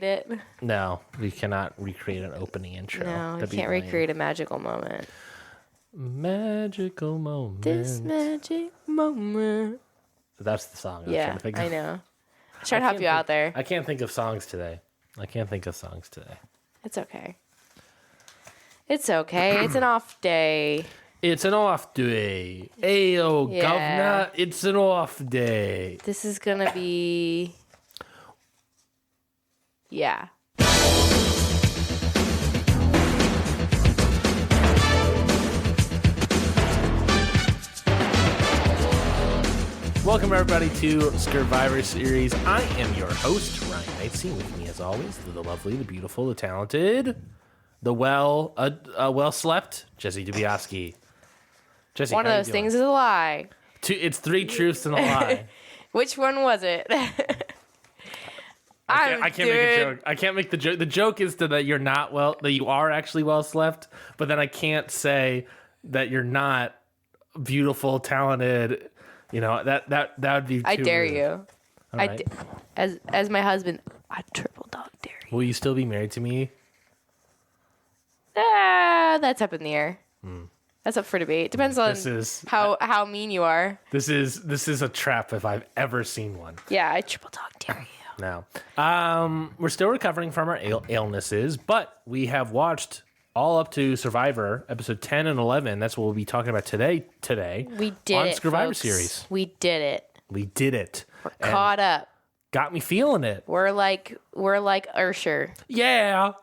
it? No, we cannot recreate an opening intro. No, we That'd be can't lame. recreate a magical moment. Magical moment. This magic moment. That's the song I was trying Yeah, to think of. I know. I trying to help you out there. I can't think of songs today. It's okay. It's okay. It's an off day. It's an off day. Ayo, Yeah. governor, it's an off day. This is gonna be. Yeah. Welcome everybody to Scurvivor series. I am your host, Ryan Knightsey. With me as always, the lovely, the beautiful, the talented, the well slept, Jessie Dubiowski. Jessie, One of those things is a lie. It's three truths and a lie. Which one was it? I can't make a joke. I can't make the joke. The joke is that you're not that you are actually well slept, but then I can't say that you're not beautiful, talented. You know, that would be too I dare rude. you. Right. As my husband, I triple dog dare you. Will you still be married to me? That's up in the air. That's up for debate. Depends on how mean you are. This is a trap if I've ever seen one. Yeah, I triple dog dare you. No. We're still recovering from our illnesses, but we have watched all up to Survivor, episode 10 and 11. That's what we'll be talking about today. We did on it, Scurvivor folks. series. We did it. We did it. We're caught up. Got me feeling it. We're like Ursher. Yeah.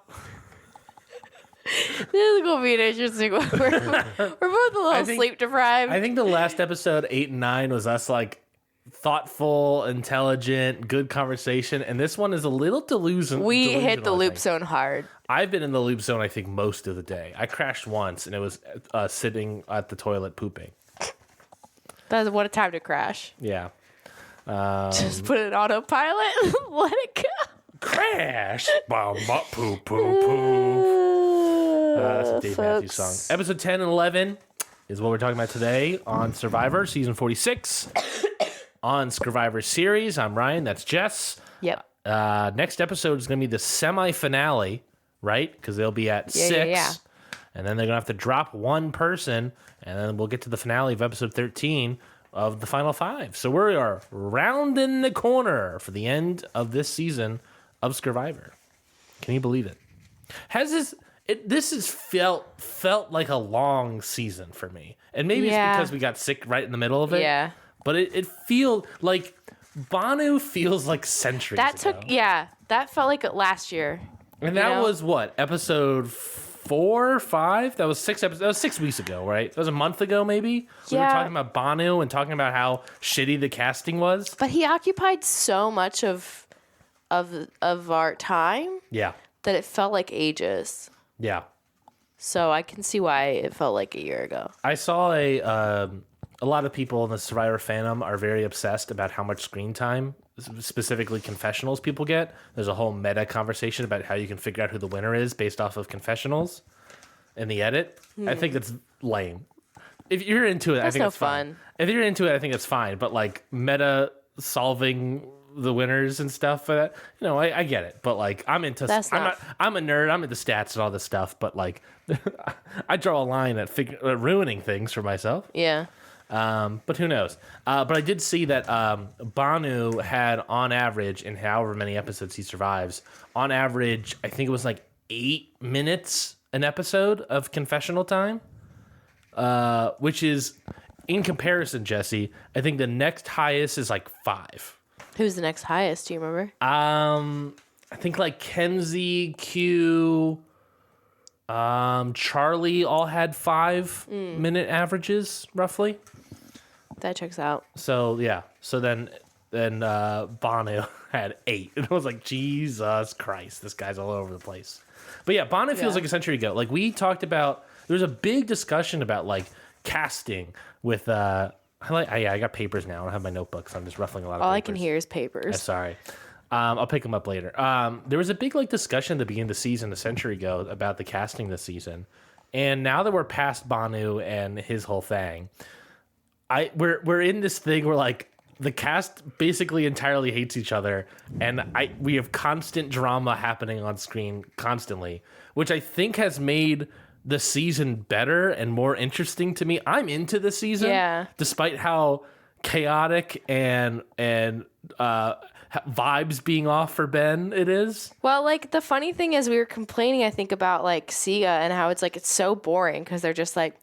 This is gonna be an interesting one. We're both a little sleep deprived. I think the last episode, 8 and 9, was us like thoughtful, intelligent, good conversation, and this one is a little delusional. We hit the loop zone hard. I've been in the loop zone, I think, most of the day. I crashed once, and it was sitting at the toilet pooping. That's what a time to crash. Yeah. Just put it on autopilot. Let it go. Crash. Bum, bum, poop, poop, poop. That's a Dave Matthews song. Episode 10 and 11 is what we're talking about today on Survivor, season 46. On Scurvivor series, I'm Ryan. That's Jess. Yep. Next episode is going to be the semi-finale, right? Because they'll be at 6. Yeah. And then they're going to have to drop one person, and then we'll get to the finale of episode 13 of the final 5. So we are rounding the corner for the end of this season of Scurvivor. Can you believe it? This has felt like a long season for me. And maybe it's because we got sick right in the middle of it. Yeah. But it feels like Banu feels like centuries ago. That felt like last year. And that was what, episode 4, 5? That was 6 episodes. That was 6 weeks ago, right? That was a month ago, maybe. We were talking about Banu and talking about how shitty the casting was. But he occupied so much of our time. Yeah. That it felt like ages. Yeah. So I can see why it felt like a year ago. I saw a lot of people in the Survivor fandom are very obsessed about how much screen time, specifically confessionals, people get. There's a whole meta conversation about how you can figure out who the winner is based off of confessionals in the edit. I think that's lame. If you're into it, I think it's fun. If you're into it, I think it's fine. But like meta solving the winners and stuff, I get it. But like, I'm a nerd. I'm into stats and all this stuff. But like, I draw a line at ruining things for myself. Yeah. But who knows? But I did see that Banu had, on average, in however many episodes he survives, on average, I think it was like 8 minutes an episode of confessional time, which is, in comparison, Jessie, I think the next highest is like 5. Who's the next highest? Do you remember? I think like Kenzie, Q, Charlie all had 5-minute averages, roughly. That checks out. So yeah. So then Banu had 8. And I was like, Jesus Christ, this guy's all over the place. But yeah, Banu feels like a century ago. Like we talked about, there's a big discussion about like casting with I got papers now. I don't have my notebooks. I'm just ruffling a lot of papers. All I can hear is papers. I'm sorry. I'll pick them up later. There was a big like discussion at the beginning of the season a century ago about the casting this season. And now that we're past Banu and his whole thing, we're in this thing where like the cast basically entirely hates each other, and we have constant drama happening on screen constantly, which I think has made the season better and more interesting to me. I'm into the season, despite how chaotic and vibes being off for Ben it is. Well, like, the funny thing is we were complaining, I think, about like Siga and how it's so boring because they're just like,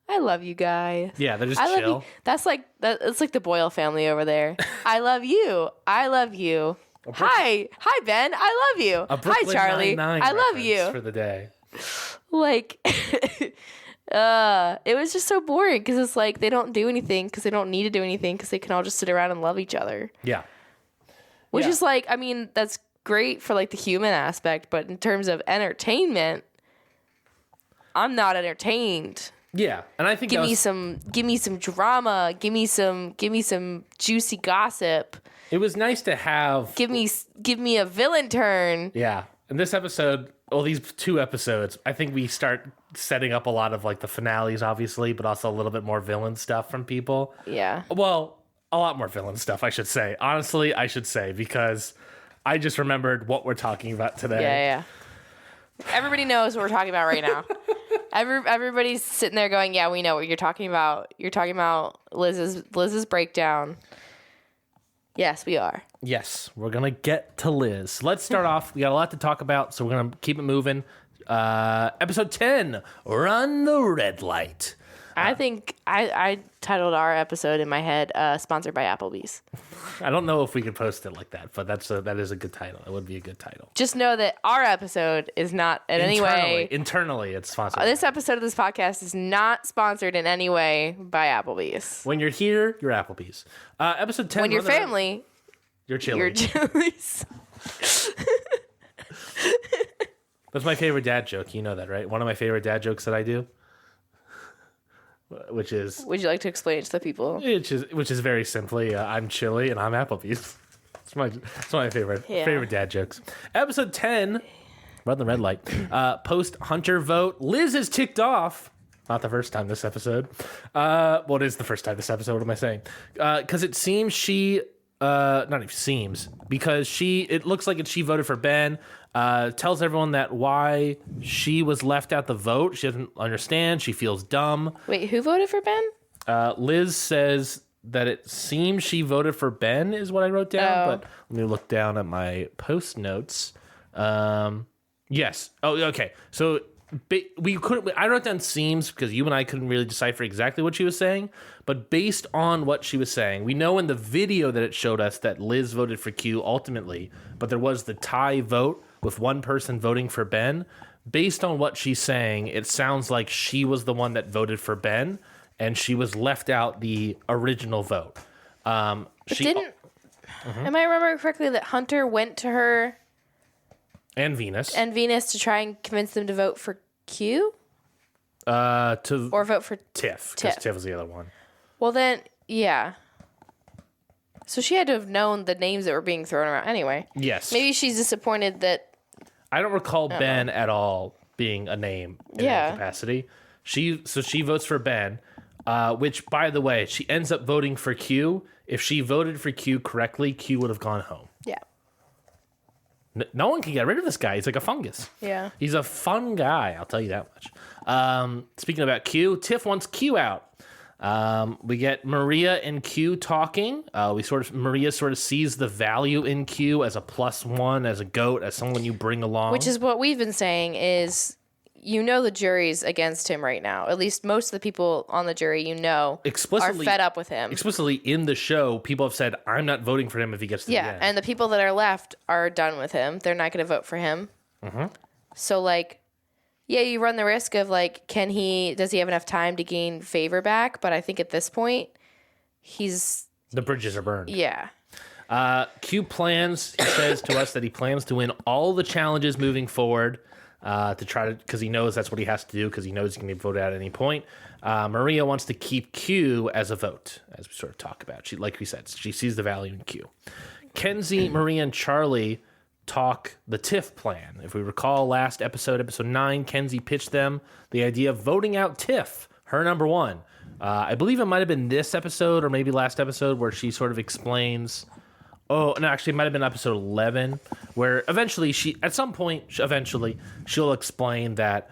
I love you guys. Yeah, they're just I chill. Love you. That's like it's like the Boyle family over there. I love you. I love you. Hi Ben. I love you. Hi Charlie. I love you for the day. Like, it was just so boring because it's like they don't do anything because they don't need to do anything because they can all just sit around and love each other. Yeah. Which is like, I mean, that's great for like the human aspect, but in terms of entertainment, I'm not entertained. Yeah, and I think give me some drama, give me some juicy gossip. It was nice to have give me a villain turn. Yeah. In this episode, these 2 episodes, I think we start setting up a lot of like the finales, obviously, but also a little bit more villain stuff from people. Yeah. Well, a lot more villain stuff, I should say. Honestly, I should say, because I just remembered what we're talking about today. Yeah. Everybody knows what we're talking about right now. Everybody's sitting there going, yeah, we know what you're talking about. You're talking about Liz's breakdown. Yes, we are. Yes, we're going to get to Liz. Let's start off. We got a lot to talk about, so we're going to keep it moving. Episode 10, Run the Red Light. I think I titled our episode in my head, sponsored by Applebees. I don't know if we could post it like that, but that is a good title. It would be a good title. Just know that our episode is not in any way... Internally, it's sponsored. This episode of this podcast is not sponsored in any way by Applebees. When you're here, you're Applebee's. Episode 10... When you're family... You're Chili. You're Chili's. That's my favorite dad joke. You know that, right? One of my favorite dad jokes that I do. Which is... Would you like to explain it to the people? Which is very simply, I'm Chili and I'm Applebee's. It's my favorite dad jokes. Episode 10, Run the Red Light. Post Hunter vote. Liz is ticked off. Not the first time this episode. Well, it is the first time this episode. What am I saying? Because it seems she... not even seems. Because it looks like she voted for Ben. Tells everyone that why she was left out the vote. She doesn't understand. She feels dumb. Wait, who voted for Ben? Liz says that it seems she voted for Ben is what I wrote down. But let me look down at my post notes. Yes. Oh, okay. So I wrote down seems because you and I couldn't really decipher exactly what she was saying. But based on what she was saying, we know in the video that it showed us that Liz voted for Q ultimately, but there was the tie vote with one person voting for Ben. Based on what she's saying, it sounds like she was the one that voted for Ben, and she was left out the original vote. Am I remembering correctly that Hunter went to her and Venus to try and convince them to vote for Q? Or vote for Tiff, because Tiff was the other one. Well then, yeah. So she had to have known the names that were being thrown around anyway. Yes. Maybe she's disappointed that... I don't recall Ben at all being a name in any capacity. She votes for Ben, which, by the way, she ends up voting for Q. If she voted for Q correctly, Q would have gone home. Yeah. No one can get rid of this guy. He's like a fungus. Yeah. He's a fun guy, I'll tell you that much. Speaking about Q, Tiff wants Q out. We get Maria and Q talking. Maria sort of sees the value in Q as a +1, as a goat, as someone you bring along. Which is what we've been saying is, the jury's against him right now. At least most of the people on the jury, are fed up with him. Explicitly in the show, people have said, I'm not voting for him if he gets to the end. Yeah, and the people that are left are done with him. They're not going to vote for him. Mm-hmm. So, you run the risk of, does he have enough time to gain favor back? But I think at this point, the bridges are burned. Yeah. Q plans, he says to us that he plans to win all the challenges moving forward because he knows that's what he has to do because he knows he can be voted out at any point. Maria wants to keep Q as a vote, as we sort of talk about. Like we said, she sees the value in Q. Kenzie, Maria, and Charlie talk the Tiff plan. If we recall last episode 9, Kenzie pitched them the idea of voting out Tiff, her number one. I believe it might have been this episode or maybe last episode where she sort of explains. Oh, no, actually, it might have been episode 11 where eventually at some point, she'll explain that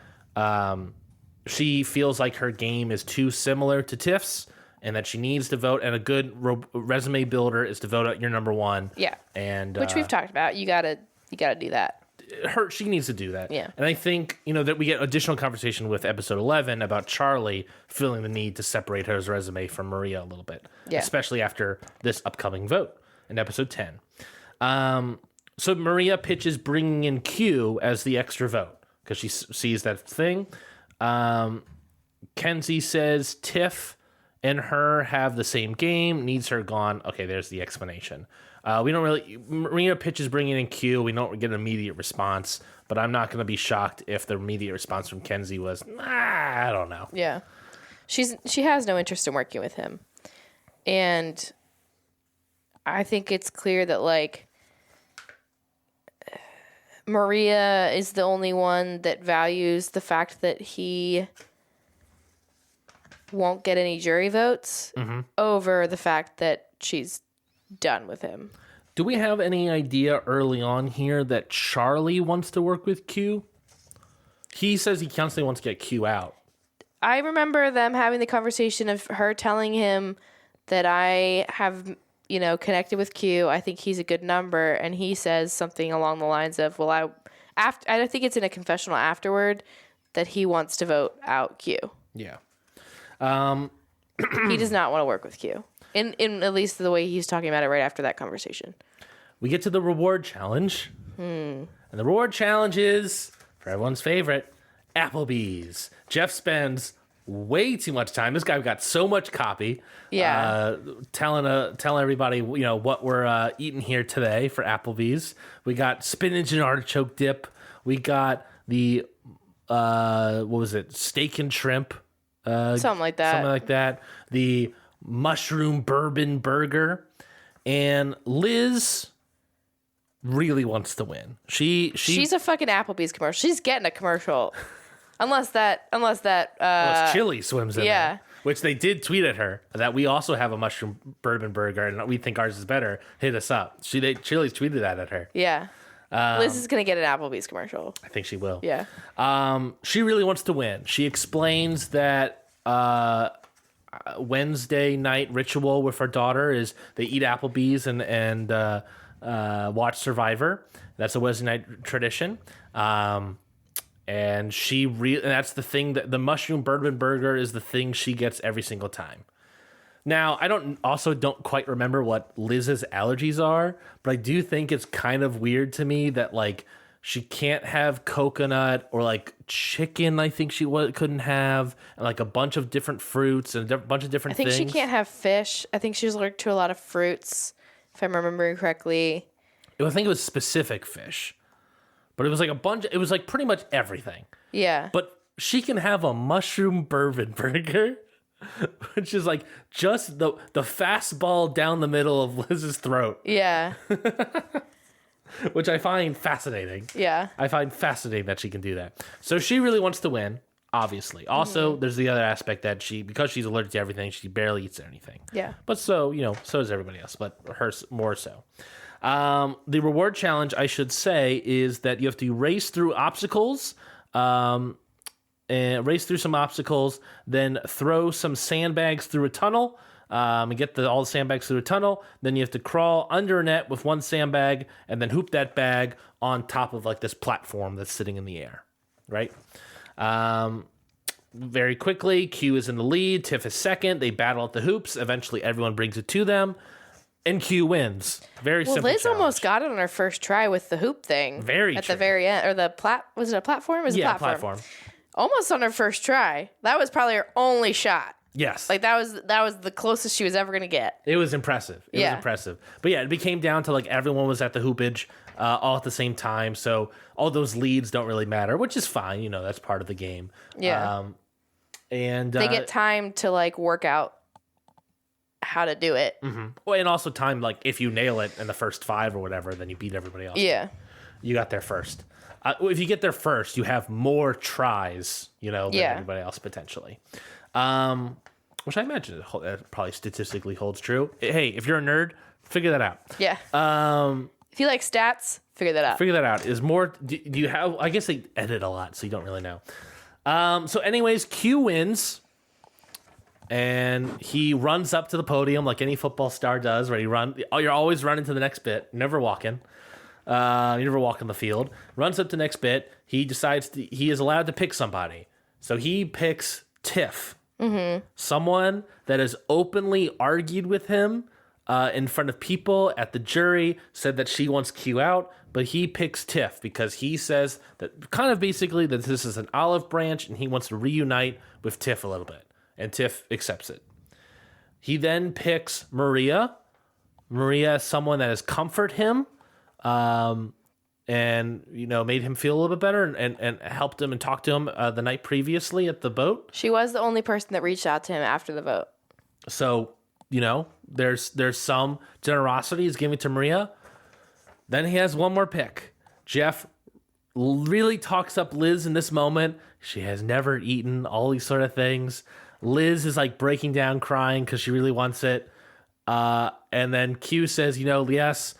she feels like her game is too similar to Tiff's and that she needs to vote. And a good resume builder is to vote out your number one. Yeah. And which we've talked about. You gotta do that. She needs to do that. Yeah. And I think, that we get additional conversation with episode 11 about Charlie feeling the need to separate her resume from Maria a little bit. Yeah. Especially after this upcoming vote in episode 10. So Maria pitches bringing in Q as the extra vote because she sees that thing. Kenzie says Tiff and her have the same game, needs her gone. Okay, there's the explanation. Maria pitches bringing in Q. We don't get an immediate response, but I'm not going to be shocked if the immediate response from Kenzie was, I don't know. Yeah. She has no interest in working with him. And I think it's clear that, like, Maria is the only one that values the fact that he won't get any jury votes over the fact that she's done with him. Do we have any idea early on here that Charlie wants to work with Q? He says he constantly wants to get Q out. I remember them having the conversation of her telling him that I have, connected with Q. I think he's a good number. And he says something along the lines of, well, I think it's in a confessional afterward that he wants to vote out Q. Yeah. He does not want to work with Q. In at least the way he's talking about it right after that conversation. We get to the reward challenge. And the reward challenge is, for everyone's favorite, Applebees. Jeff spends way too much time. This guy got so much copy. Yeah. Telling everybody, what we're eating here today for Applebees. We got spinach and artichoke dip. We got the, steak and shrimp. Something like that. The mushroom bourbon burger. And Liz really wants to win. She's a fucking Applebee's commercial. She's getting a commercial. Unless Chili swims in yeah. there. Which they did tweet at her that we also have a mushroom bourbon burger and we think ours is better. Hit us up. Chili's tweeted that at her. Yeah. Liz is going to get an Applebee's commercial. I think she will. Yeah. She really wants to win. She explains that Wednesday night ritual with her daughter is they eat Applebee's and watch Survivor. That's a Wednesday night tradition. And that's the thing that the mushroom bourbon burger is the thing she gets every single time. Now, I don't quite remember what Liz's allergies are, but I do think it's kind of weird to me that, like, she can't have coconut or, like, chicken. I think she couldn't have, and, like, a bunch of different fruits and a bunch of different things. I think she can't have fish. I think she's allergic to a lot of fruits, if I'm remembering correctly. I think it was specific fish, but it was like a bunch. It was like pretty much everything. Yeah. But she can have a mushroom bourbon burger, which is like just the fastball down the middle of Liz's throat. Yeah. Which I find fascinating. Yeah. I find fascinating that she can do that. So she really wants to win, obviously. Also, there's the other aspect that because she's allergic to everything, she barely eats anything. Yeah. But so does everybody else, but her more so. The reward challenge, I should say, is that you have to race through obstacles, and race through some obstacles, then throw some sandbags through a tunnel, and get all the sandbags through a tunnel. Then you have to crawl under a net with one sandbag, and then hoop that bag on top of like this platform that's sitting in the air, right? Very quickly, Q is in the lead, Tiff is second. They battle at the hoops. Eventually, everyone brings it to them. And Q wins. Very simple. Liz challenge. almost got it on her first try with the hoop thing. Very at true. the very end, or was it a platform? Yeah, platform. Almost on her first try. That was probably her only shot. Yes. Like that was the closest she was ever gonna get. It was impressive. It was impressive. But yeah, it became down to like everyone was at the hoopage all at the same time, so all those leads don't really matter, which is fine. That's part of the game. Yeah. And they get time to like work out how to do it. Mm-hmm. Well, and also time, like if you nail it in the first 5 or whatever, then you beat everybody else. Yeah. You got there first. If you get there first, you have more tries, than everybody else potentially. which I imagine that probably statistically holds true. Hey, if you're a nerd, figure that out. Yeah. If you like stats, figure that out. Figure that out. Is more, do you have, I guess they edit a lot, so you don't really know. So anyways, Q wins, and he runs up to the podium like any football star does, where you're always running to the next bit, never walking. You never walk on the field. Runs up to the next bit. He decides he is allowed to pick somebody. So he picks Tiff. Mm-hmm. Someone that has openly argued with him in front of people at the jury, said that she wants Q out, but he picks Tiff because he says that kind of basically that this is an olive branch and he wants to reunite with Tiff a little bit. And Tiff accepts it. He then picks Maria. Maria is someone that has comforted him and, made him feel a little bit better and helped him and talked to him the night previously at the boat. She was the only person that reached out to him after the vote. So, there's some generosity he's giving to Maria. Then he has one more pick. Jeff really talks up Liz in this moment. She has never eaten, all these sort of things. Liz is like breaking down crying because she really wants it. And then Q says, yes,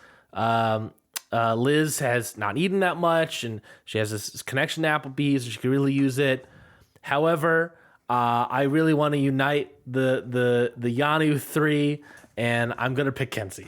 Liz has not eaten that much and she has this connection to Applebees and she could really use it. However, I really want to unite the Yanu 3 and I'm going to pick Kenzie.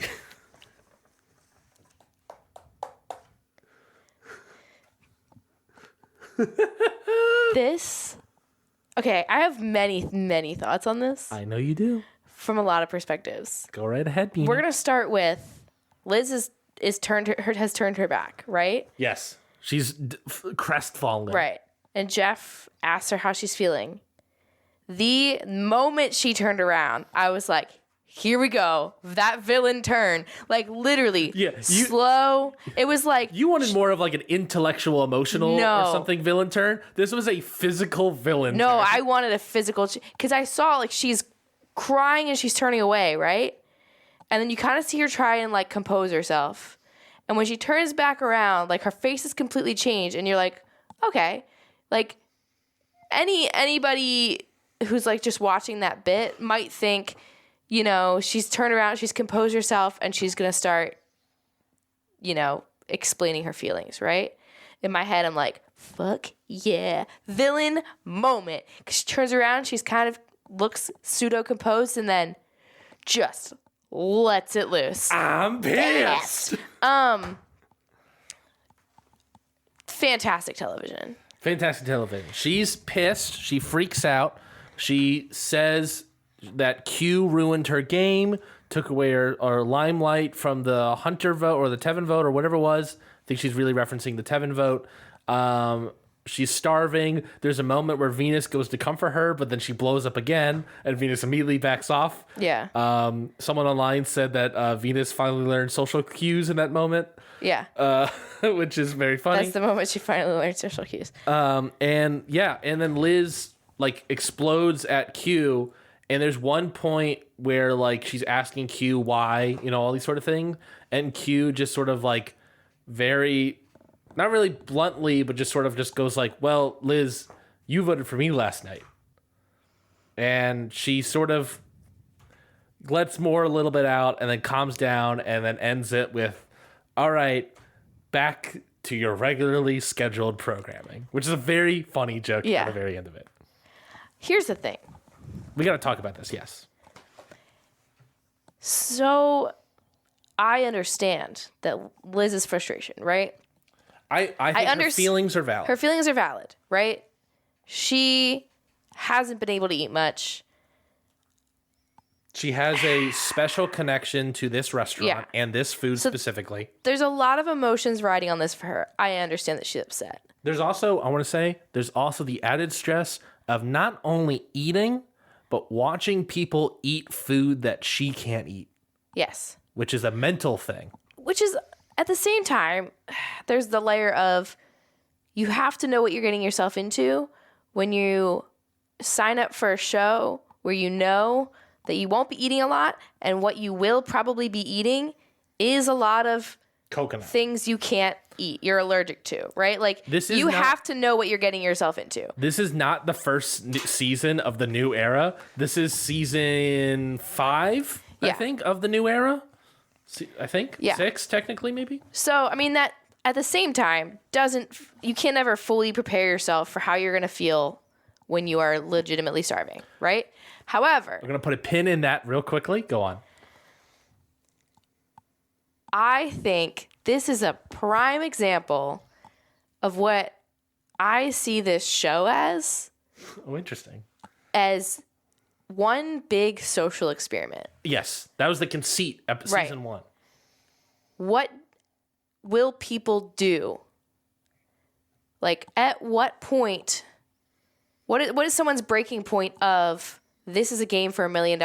Okay, I have many thoughts on this. I know you do. From a lot of perspectives. Go right ahead, Beanie. We're going to start with Liz has turned her back, right? Yes. She's crestfallen. Right. And Jeff asked her how she's feeling. The moment she turned around, I was like, here we go. That villain turn. Like, literally. Yeah. Slow. It was like... You wanted more of like an intellectual, emotional or something villain turn. This was a physical villain turn. I wanted a physical... Because I saw, like, she's crying and she's turning away, right? And then you kind of see her try and, like, compose herself. And when she turns back around, like, her face is completely changed. And you're like, okay. Like, anybody who's, like, just watching that bit might think... she's turned around, she's composed herself, and she's going to start, explaining her feelings, right? In my head, I'm like, fuck yeah. Villain moment. Because she turns around, she's kind of looks pseudo-composed, and then just lets it loose. I'm pissed. Fantastic television. Fantastic television. She's pissed. She freaks out. She says... that Q ruined her game, took away her limelight from the Hunter vote or the Tevin vote or whatever it was. I think she's really referencing the Tevin vote. She's starving. There's a moment where Venus goes to comfort her, but then she blows up again, and Venus immediately backs off. Yeah. Someone online said that Venus finally learned social cues in that moment. Yeah. Which is very funny. That's the moment she finally learned social cues. And then Liz like explodes at Q. And there's one point where, like, she's asking Q why, all these sort of things. And Q just sort of, like, very, not really bluntly, but just sort of just goes like, well, Liz, you voted for me last night. And she sort of lets more a little bit out and then calms down and then ends it with, all right, back to your regularly scheduled programming. Which is a very funny joke at the very end of it. Here's the thing. We got to talk about this, yes. So, I understand that Liz's frustration, right? I think her feelings are valid. Her feelings are valid, right? She hasn't been able to eat much. She has a special connection to this restaurant and this food specifically. There's a lot of emotions riding on this for her. I understand that she's upset. There's also, there's also the added stress of not only eating... but watching people eat food that she can't eat. Yes. Which is a mental thing. Which is, at the same time, there's the layer of you have to know what you're getting yourself into when you sign up for a show where you know that you won't be eating a lot and what you will probably be eating is a lot of Coconut. things you can't eat, you're allergic to, right? Like, you have to know what you're getting yourself into. This is not the first season of the new era. This is season 5, I think, of the new era. I think 6, technically, maybe. So, I mean, that at the same time you can never fully prepare yourself for how you're going to feel when you are legitimately starving, right? However, we're going to put a pin in that real quickly. Go on. I think this is a prime example of what I see this show as. Oh, interesting. As one big social experiment. Yes, that was the conceit of season 1. What will people do? Like, at what point? What is someone's breaking point of this is a game for $1 million?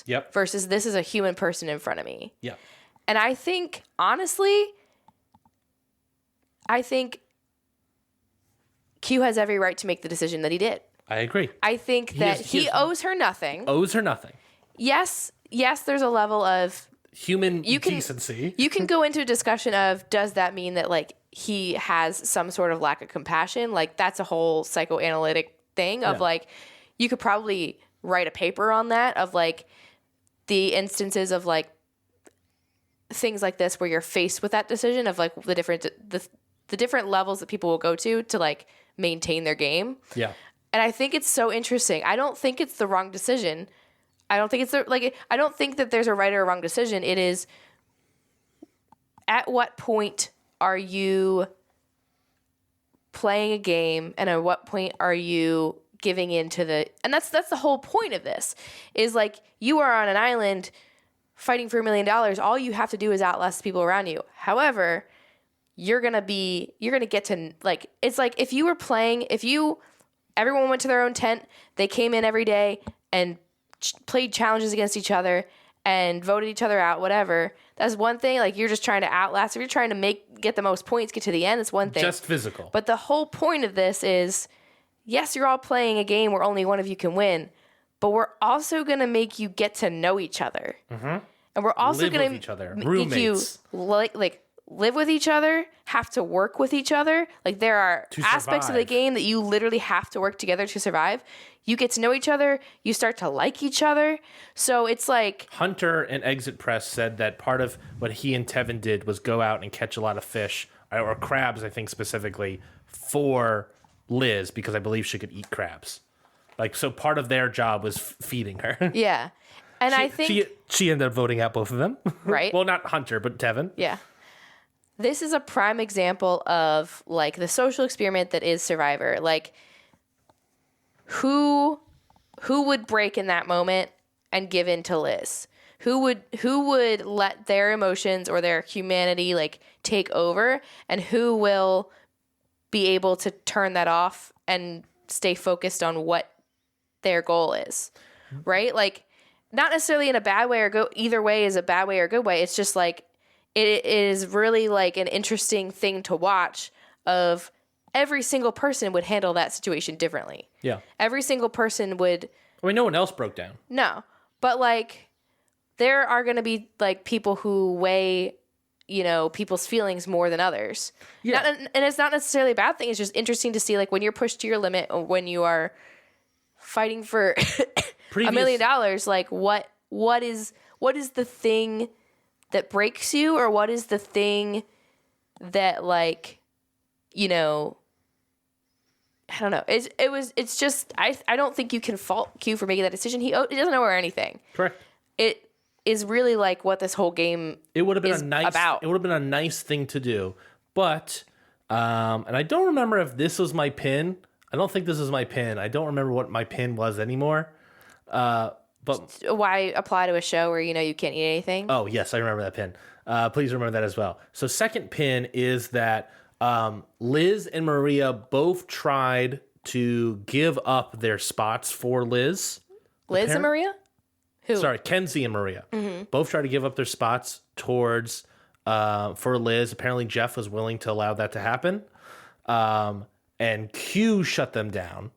Yep. Versus this is a human person in front of me. Yep. And I think, honestly, Q has every right to make the decision that he did. I agree. I think that he owes her nothing. Owes her nothing. Yes, there's a level of human decency. You can go into a discussion of, does that mean that, like, he has some sort of lack of compassion? Like, that's a whole psychoanalytic thing of, like, you could probably write a paper on that, of, like, the instances of, like, things like this where you're faced with that decision of, like, the different levels that people will go to like maintain their game. Yeah. And I think it's so interesting. I don't think it's the wrong decision. I don't think I don't think that there's a right or a wrong decision. It is, at what point are you playing a game, and at what point are you giving into and that's the whole point of this, is, like, you are on an island fighting for $1 million. All you have to do is outlast the people around you. However, you're going to get to, like, it's like if everyone went to their own tent, they came in every day and played challenges against each other and voted each other out, whatever. That's one thing. Like, you're just trying to outlast. If you're trying to get the most points, get to the end, it's one thing. Just physical. But the whole point of this is, yes, you're all playing a game where only one of you can win, but we're also going to make you get to know each other. Mm-hmm. And we're also going to make you, like, live with each other, have to work with each other. Like, there are aspects of the game that you literally have to work together to survive. You get to know each other. You start to like each other. So it's like... Hunter and Exit Press said that part of what he and Tevin did was go out and catch a lot of fish, or crabs, I think, specifically, for Liz, because I believe she could eat crabs. Like, so part of their job was feeding her. Yeah. And I think... She ended up voting out both of them. Right. Well, not Hunter, but Tevin. Yeah. This is a prime example of, like, the social experiment that is Survivor. Like, who would break in that moment and give in to Liz? Who would let their emotions or their humanity, like, take over? And who will be able to turn that off and stay focused on what their goal is? Right? Like, not necessarily in a bad way, or either way is a bad way or a good way. It's just, like, it is really, like, an interesting thing to watch of every single person would handle that situation differently. Yeah. Every single person would... I mean, no one else broke down. No. But, like, there are going to be, like, people who weigh, you know, people's feelings more than others. Yeah. And it's not necessarily a bad thing. It's just interesting to see, like, when you're pushed to your limit, or when you are fighting for $1 million, like, what is the thing that breaks you, or what is the thing that, like, you know, I don't know. It's just, I don't think you can fault Q for making that decision. He doesn't owe her anything. Correct. It is really, like, what this whole game It would have been about. It would have been a nice thing to do, but and I don't remember if this was my pin. I don't think this is my pin. I don't remember what my pin was anymore. But why apply to a show where, you know, you can't eat anything? Oh, yes, I remember that pin. Please remember that as well. So second pin is that Liz and Maria both tried to give up their spots for Liz. Liz and Maria? Who? Sorry, Kenzie and Maria. Mm-hmm. Both tried to give up their spots towards for Liz. Apparently Jeff was willing to allow that to happen. And Q shut them down.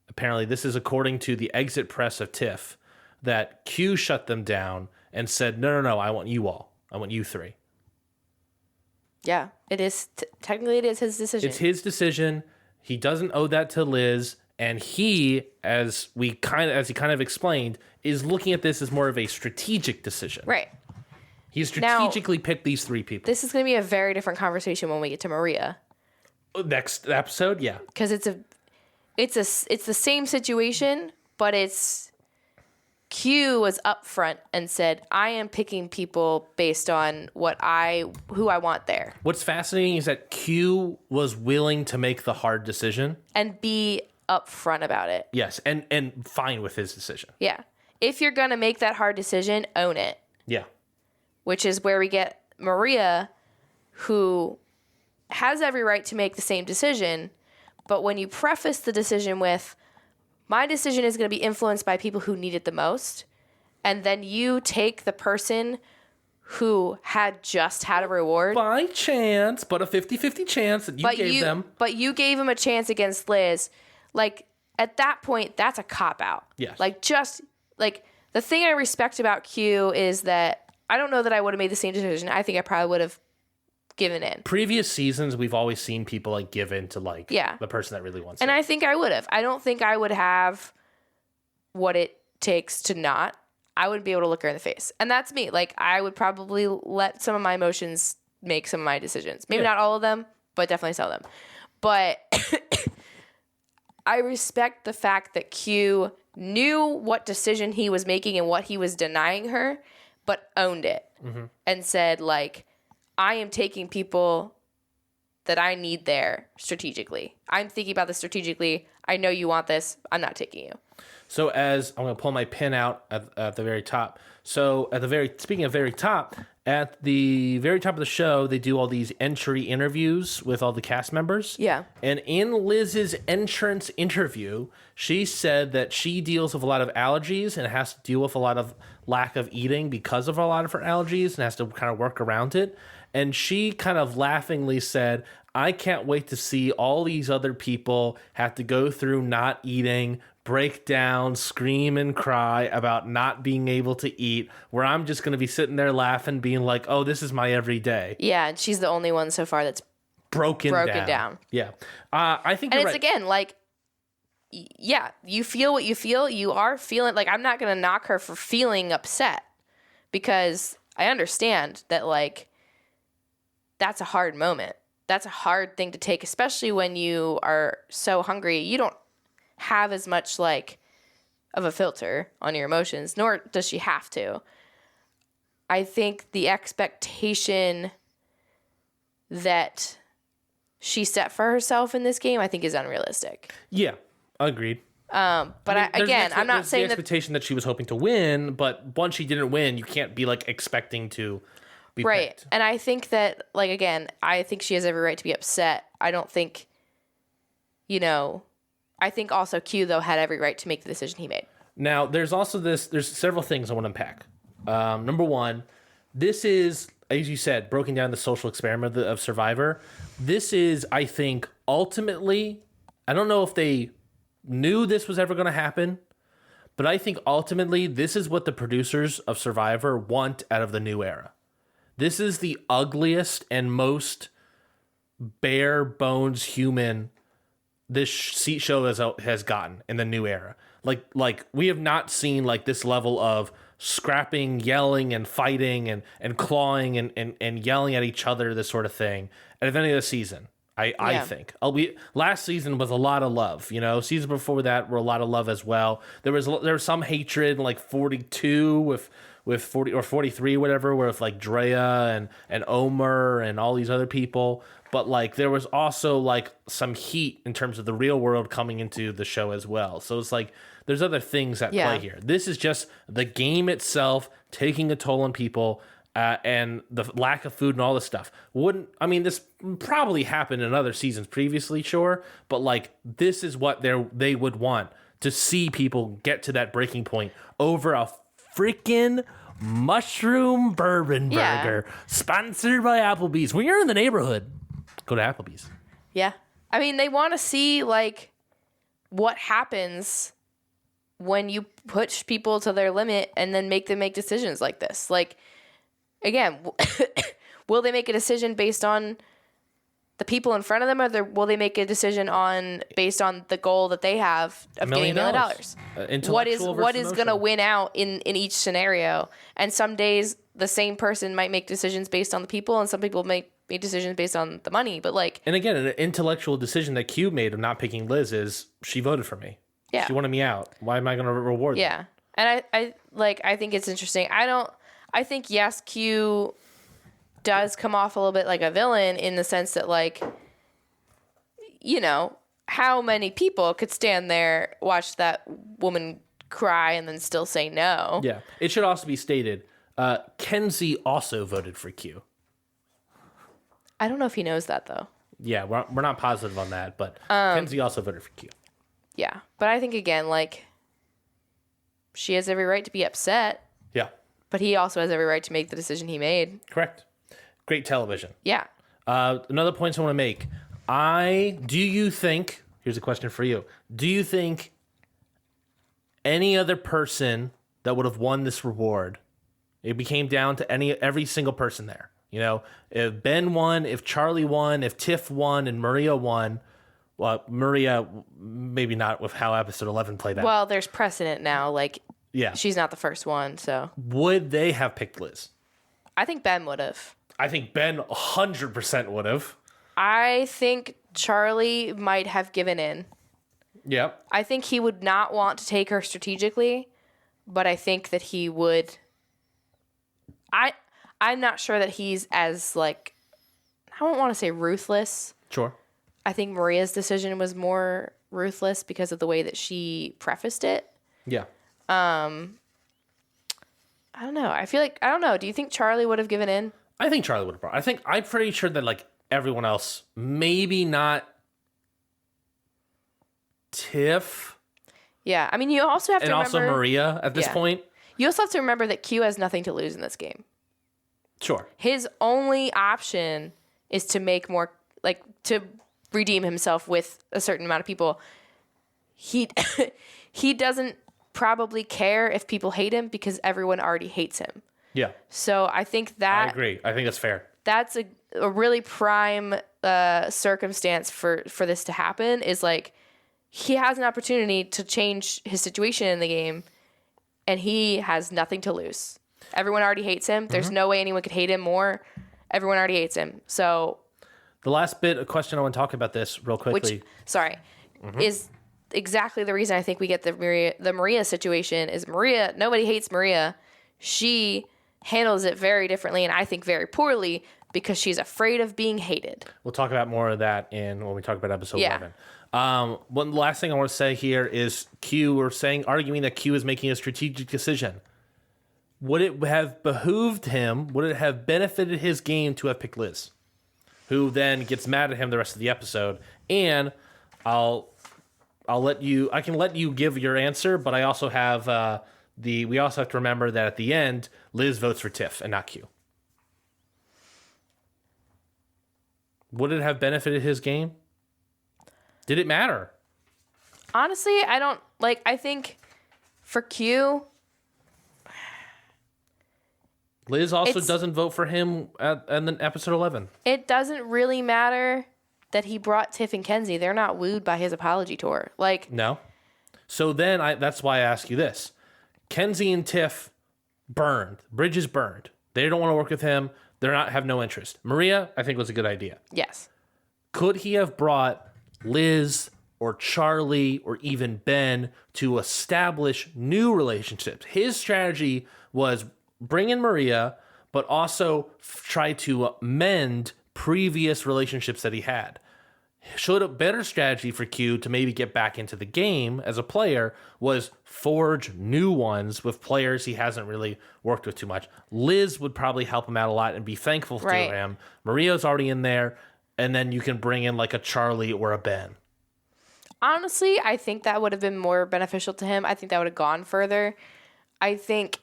Apparently this is according to the Exit Press of TIFF, that Q shut them down and said, no, I want you all. I want you three. Yeah, it is. Technically, it is his decision. It's his decision. He doesn't owe that to Liz. And he, as he kind of explained, is looking at this as more of a strategic decision. Right. He strategically picked these 3 people. This is going to be a very different conversation when we get to Maria. Next episode, yeah. Because it's the same situation, but it's Q was upfront and said, I am picking people based on who I want there. What's fascinating is that Q was willing to make the hard decision. And be upfront about it. Yes, and fine with his decision. Yeah. If you're going to make that hard decision, own it. Yeah. Which is where we get Maria, who has every right to make the same decision, but when you preface the decision with, my decision is going to be influenced by people who need it the most, and then you take the person who had just had a reward. By chance, but a 50-50 chance that you gave them. But you gave him a chance against Liz. Like, at that point, that's a cop-out. Yes. Like, the thing I respect about Q is that I don't know that I would have made the same decision. I think I probably would have given in. Previous seasons, we've always seen people, like, give in to, like, the person that really wants it. And I think I would have. I don't think I would have what it takes to not. I wouldn't be able to look her in the face. And that's me. Like, I would probably let some of my emotions make some of my decisions. Maybe not all of them, but definitely some of them. But I respect the fact that Q knew what decision he was making and what he was denying her, but owned it and said, like, I am taking people that I need there strategically. I'm thinking about this strategically. I know you want this. I'm not taking you. So I'm going to pull my pin out at the very top. So speaking of very top, at the very top of the show, they do all these entry interviews with all the cast members. Yeah. And in Liz's entrance interview, she said that she deals with a lot of allergies and has to deal with a lot of lack of eating because of a lot of her allergies and has to kind of work around it. And she kind of laughingly said, I can't wait to see all these other people have to go through not eating, break down, scream and cry about not being able to eat, where I'm just going to be sitting there laughing, being like, oh, this is my everyday. Yeah, and she's the only one so far that's broken down. Yeah. I think and you're it's right. Again, like, yeah, you feel what you feel. You are feeling, like, I'm not going to knock her for feeling upset because I understand that, like, that's a hard moment. That's a hard thing to take, especially when you are so hungry. You don't have as much, like, of a filter on your emotions, nor does she have to. I think the expectation that she set for herself in this game, I think, is unrealistic. Yeah, agreed. I'm not saying the expectation that she was hoping to win, but once she didn't win, you can't be, like, expecting to be right. picked. And I think that, like, again, I think she has every right to be upset. I don't think, I think also Q, though, had every right to make the decision he made. Now, there's several things I want to unpack. Number one, this is, as you said, broken down the social experiment of Survivor. This is, I think, ultimately, I don't know if they knew this was ever going to happen, but I think ultimately this is what the producers of Survivor want out of the new era. This is the ugliest and most bare bones human this show has gotten in the new era. Like we have not seen, like, this level of scrapping, yelling, and fighting and clawing and yelling at each other, this sort of thing, out of any other season. I think. Last season was a lot of love. Season before that were a lot of love as well. There was some hatred, like 42 with 40 or 43, whatever, with, like, Drea and Omer and all these other people. But, like, there was also, like, some heat in terms of the real world coming into the show as well. So it's like there's other things at play here. This is just the game itself taking a toll on people, and the lack of food and all this stuff. This probably happened in other seasons previously, sure, but, like, this is what they would want to see people get to that breaking point over a freaking mushroom bourbon burger sponsored by Applebees. When you're in the neighborhood, go to Applebees. Yeah. I mean, they want to see, like, what happens when you push people to their limit and then make them make decisions like this. Like, again, will they make a decision based on the people in front of them, or will they make a decision based on the goal that they have of getting $1 million? What is going to win out in each scenario? And some days the same person might make decisions based on the people, and some people make decisions based on the money. But like, and again, an intellectual decision that Q made of not picking Liz is she voted for me. Yeah, she wanted me out. Why am I going to reward? Yeah, them? And I think it's interesting. I think yes, Q does come off a little bit like a villain in the sense that, like, you know, how many people could stand there, watch that woman cry, and then still say no? Yeah. It should also be stated, Kenzie also voted for Q. I don't know if he knows that, though. Yeah, we're not positive on that, but Kenzie also voted for Q. Yeah. But I think, again, like, she has every right to be upset. Yeah. But he also has every right to make the decision he made. Correct. Great television. Yeah. Another point I want to make. Do you think, here's a question for you. Do you think any other person that would have won this reward, it became down to every single person there? You know, if Ben won, if Charlie won, if Tiff won, and Maria won, well, Maria, maybe not with how episode 11 played out. Well, there's precedent now. Like, yeah, she's not the first one, so. Would they have picked Liz? I think Ben would have. I think Ben 100% would have. I think Charlie might have given in. Yep. I think he would not want to take her strategically, but I think that he would. I'm not sure that he's as, like, I don't want to say ruthless. Sure. I think Maria's decision was more ruthless because of the way that she prefaced it. Yeah. I don't know. I don't know. Do you think Charlie would have given in? I think Charlie would have brought. I'm pretty sure that, like, everyone else, maybe not Tiff. Yeah, I mean, you also have to remember... And also Maria at this point. You also have to remember that Q has nothing to lose in this game. Sure. His only option is to make more, like, to redeem himself with a certain amount of people. He doesn't probably care if people hate him because everyone already hates him. Yeah. So I think that... I agree. I think that's fair. That's a really prime circumstance for this to happen, is, like, he has an opportunity to change his situation in the game, and he has nothing to lose. Everyone already hates him. There's no way anyone could hate him more. Everyone already hates him. So... The last bit of question I want to talk about this real quickly. Is exactly the reason I think we get the Maria situation is nobody hates Maria. She handles it very differently, and I think very poorly, because she's afraid of being hated. We'll talk about more of that when we talk about episode 11. One last thing I want to say here is Q. We're arguing that Q is making a strategic decision. Would it have behooved him? Would it have benefited his game to have picked Liz, who then gets mad at him the rest of the episode? And I can let you give your answer, but I also have we also have to remember that at the end, Liz votes for Tiff and not Q. Would it have benefited his game? Did it matter? Honestly, I think for Q, Liz also doesn't vote for him in episode 11. It doesn't really matter that he brought Tiff and Kenzie. They're not wooed by his apology tour. Like, no. So then that's why I ask you this. Kenzie and Tiff burned. Bridges burned. They don't want to work with him. Have no interest. Maria, I think, was a good idea. Yes. Could he have brought Liz or Charlie or even Ben to establish new relationships? His strategy was bring in Maria, but also try to mend previous relationships that he had. Should a better strategy for Q to maybe get back into the game as a player was forge new ones with players he hasn't really worked with too much. Liz would probably help him out a lot and be thankful to him. Maria's already in there, and then you can bring in like a Charlie or a Ben. Honestly, I think that would have been more beneficial to him. I think that would have gone further. I think...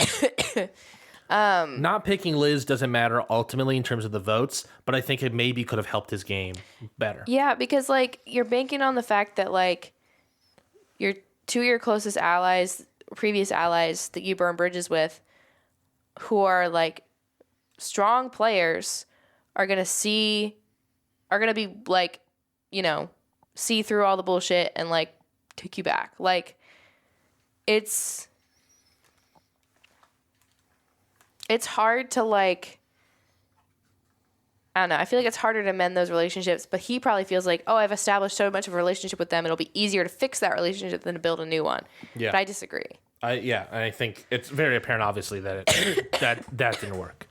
Not picking Liz doesn't matter ultimately in terms of the votes, but I think it maybe could have helped his game better. Yeah, because, like, you're banking on the fact that, like, your two of your closest allies, previous allies that you burn bridges with, who are, like, strong players, are going to be like, you know, see through all the bullshit and like take you back. Like it's hard to like, I don't know. I feel like it's harder to mend those relationships, but he probably feels like, oh, I've established so much of a relationship with them. It'll be easier to fix that relationship than to build a new one. Yeah. But I disagree. I think it's very apparent, obviously, that that didn't work.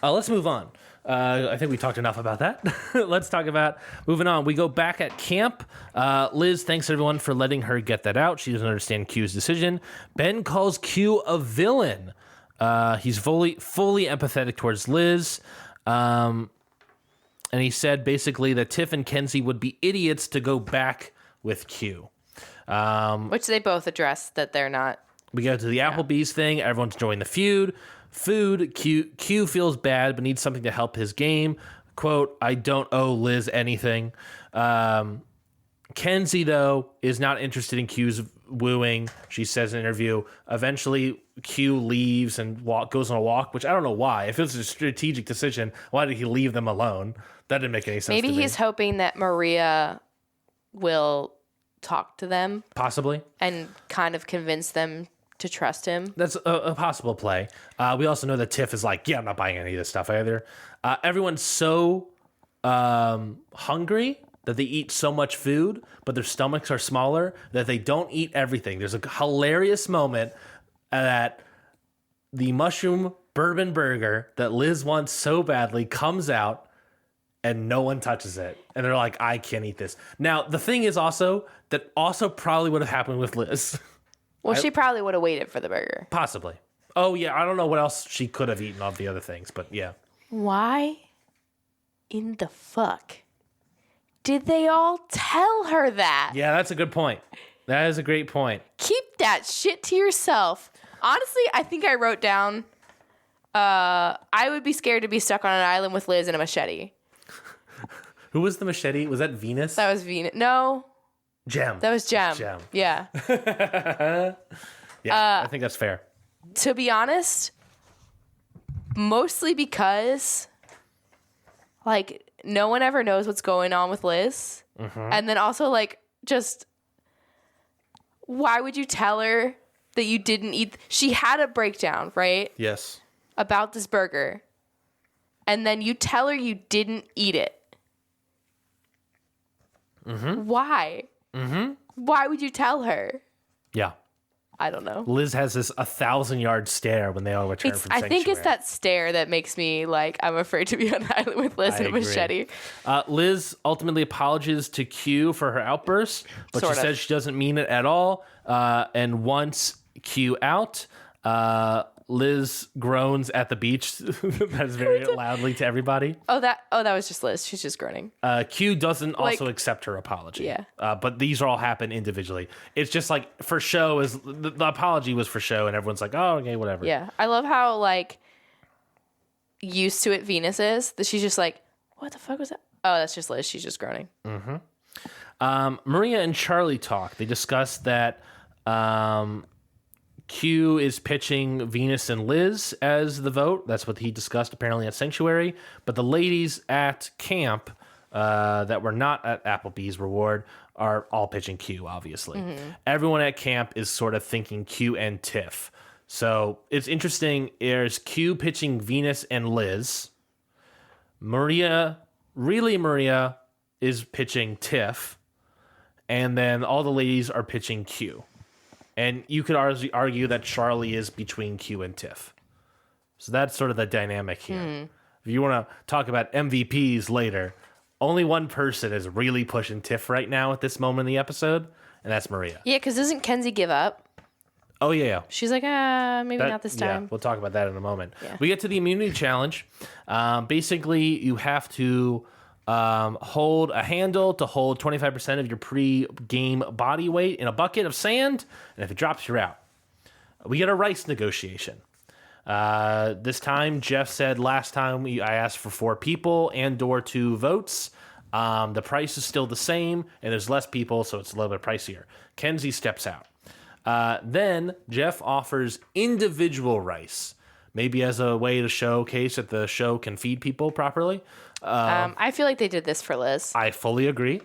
Let's move on. I think we talked enough about that. Let's talk about moving on. We go back at camp. Liz thanks everyone for letting her get that out. She doesn't understand Q's decision. Ben calls Q a villain. He's fully empathetic towards Liz. And he said basically that Tiff and Kenzie would be idiots to go back with Q. Which they both address that they're not. We go to the Applebees thing. Everyone's enjoying the food. Q feels bad but needs something to help his game. Quote, I don't owe Liz anything. Kenzie, though, is not interested in Q's wooing. She says in an interview, eventually Q leaves and goes on a walk, which I don't know why. If it was a strategic decision, why did he leave them alone? That didn't make any sense. Maybe he's hoping that Maria will talk to them. Possibly. And kind of convince them to trust him. That's a possible play. We also know that Tiff is like, yeah, I'm not buying any of this stuff either. Everyone's so hungry that they eat so much food, but their stomachs are smaller that they don't eat everything. There's a hilarious moment that the mushroom bourbon burger that Liz wants so badly comes out and no one touches it. And they're like, I can't eat this. Now, the thing is also that also probably would have happened with Liz. Well, she probably would have waited for the burger. Possibly. Oh, yeah. I don't know what else she could have eaten of the other things, but yeah. Why in the fuck did they all tell her that? Yeah, that's a good point. That is a great point. Keep that shit to yourself. Honestly, I think I wrote down, I would be scared to be stuck on an island with Liz and a machete. Who was the machete? Was that Venus? That was Venus. No. Gem. That was Gem. Yeah. Yeah, I think that's fair. To be honest, mostly because, like, no one ever knows what's going on with Liz. Mm-hmm. And then also, like, just, why would you tell her that you didn't eat? She had a breakdown, right? Yes. About this burger. And then you tell her you didn't eat it. Mm-hmm. Why? Mm-hmm. Why would you tell her? Yeah. I don't know. Liz has this 1,000-yard stare when they all return from Sanctuary. I think it's that stare that makes me like, I'm afraid to be on an island with Liz and a machete. Liz ultimately apologizes to Q for her outburst, but she says she doesn't mean it at all. And once Q out, Liz groans at the beach. That's very loudly to everybody. Oh, that was just Liz. She's just groaning. Q doesn't also accept her apology. Yeah. But these all happen individually. It's just like for show is the apology was for show, and everyone's like, oh, okay, whatever. Yeah. I love how like used to it Venus is that she's just like, what the fuck was that? Oh, that's just Liz. She's just groaning. Mm-hmm. Maria and Charlie talk. They discuss that Q is pitching Venus and Liz as the vote. That's what he discussed apparently at Sanctuary. But the ladies at camp that were not at Applebee's reward are all pitching Q, obviously. Mm-hmm. Everyone at camp is sort of thinking Q and Tiff. So it's interesting. There's Q pitching Venus and Liz. Maria is pitching Tiff. And then all the ladies are pitching Q. And you could argue that Charlie is between Q and Tiff. So that's sort of the dynamic here. If you want to talk about MVPs later, only one person is really pushing Tiff right now at this moment in the episode, and that's Maria. Yeah, because doesn't Kenzie give up? Oh, yeah. She's like, maybe not this time. Yeah, we'll talk about that in a moment. Yeah. We get to the immunity challenge. Basically, you have to hold a handle to hold 25% of your pre-game body weight in a bucket of sand, and if it drops, you're out. We get a rice negotiation. This time, Jeff said last time I asked for 4 people and/or 2 votes. The price is still the same, and there's less people, so it's a little bit pricier. Kenzie steps out. Then Jeff offers individual rice, maybe as a way to showcase that the show can feed people properly. I feel like they did this for Liz. I fully agree.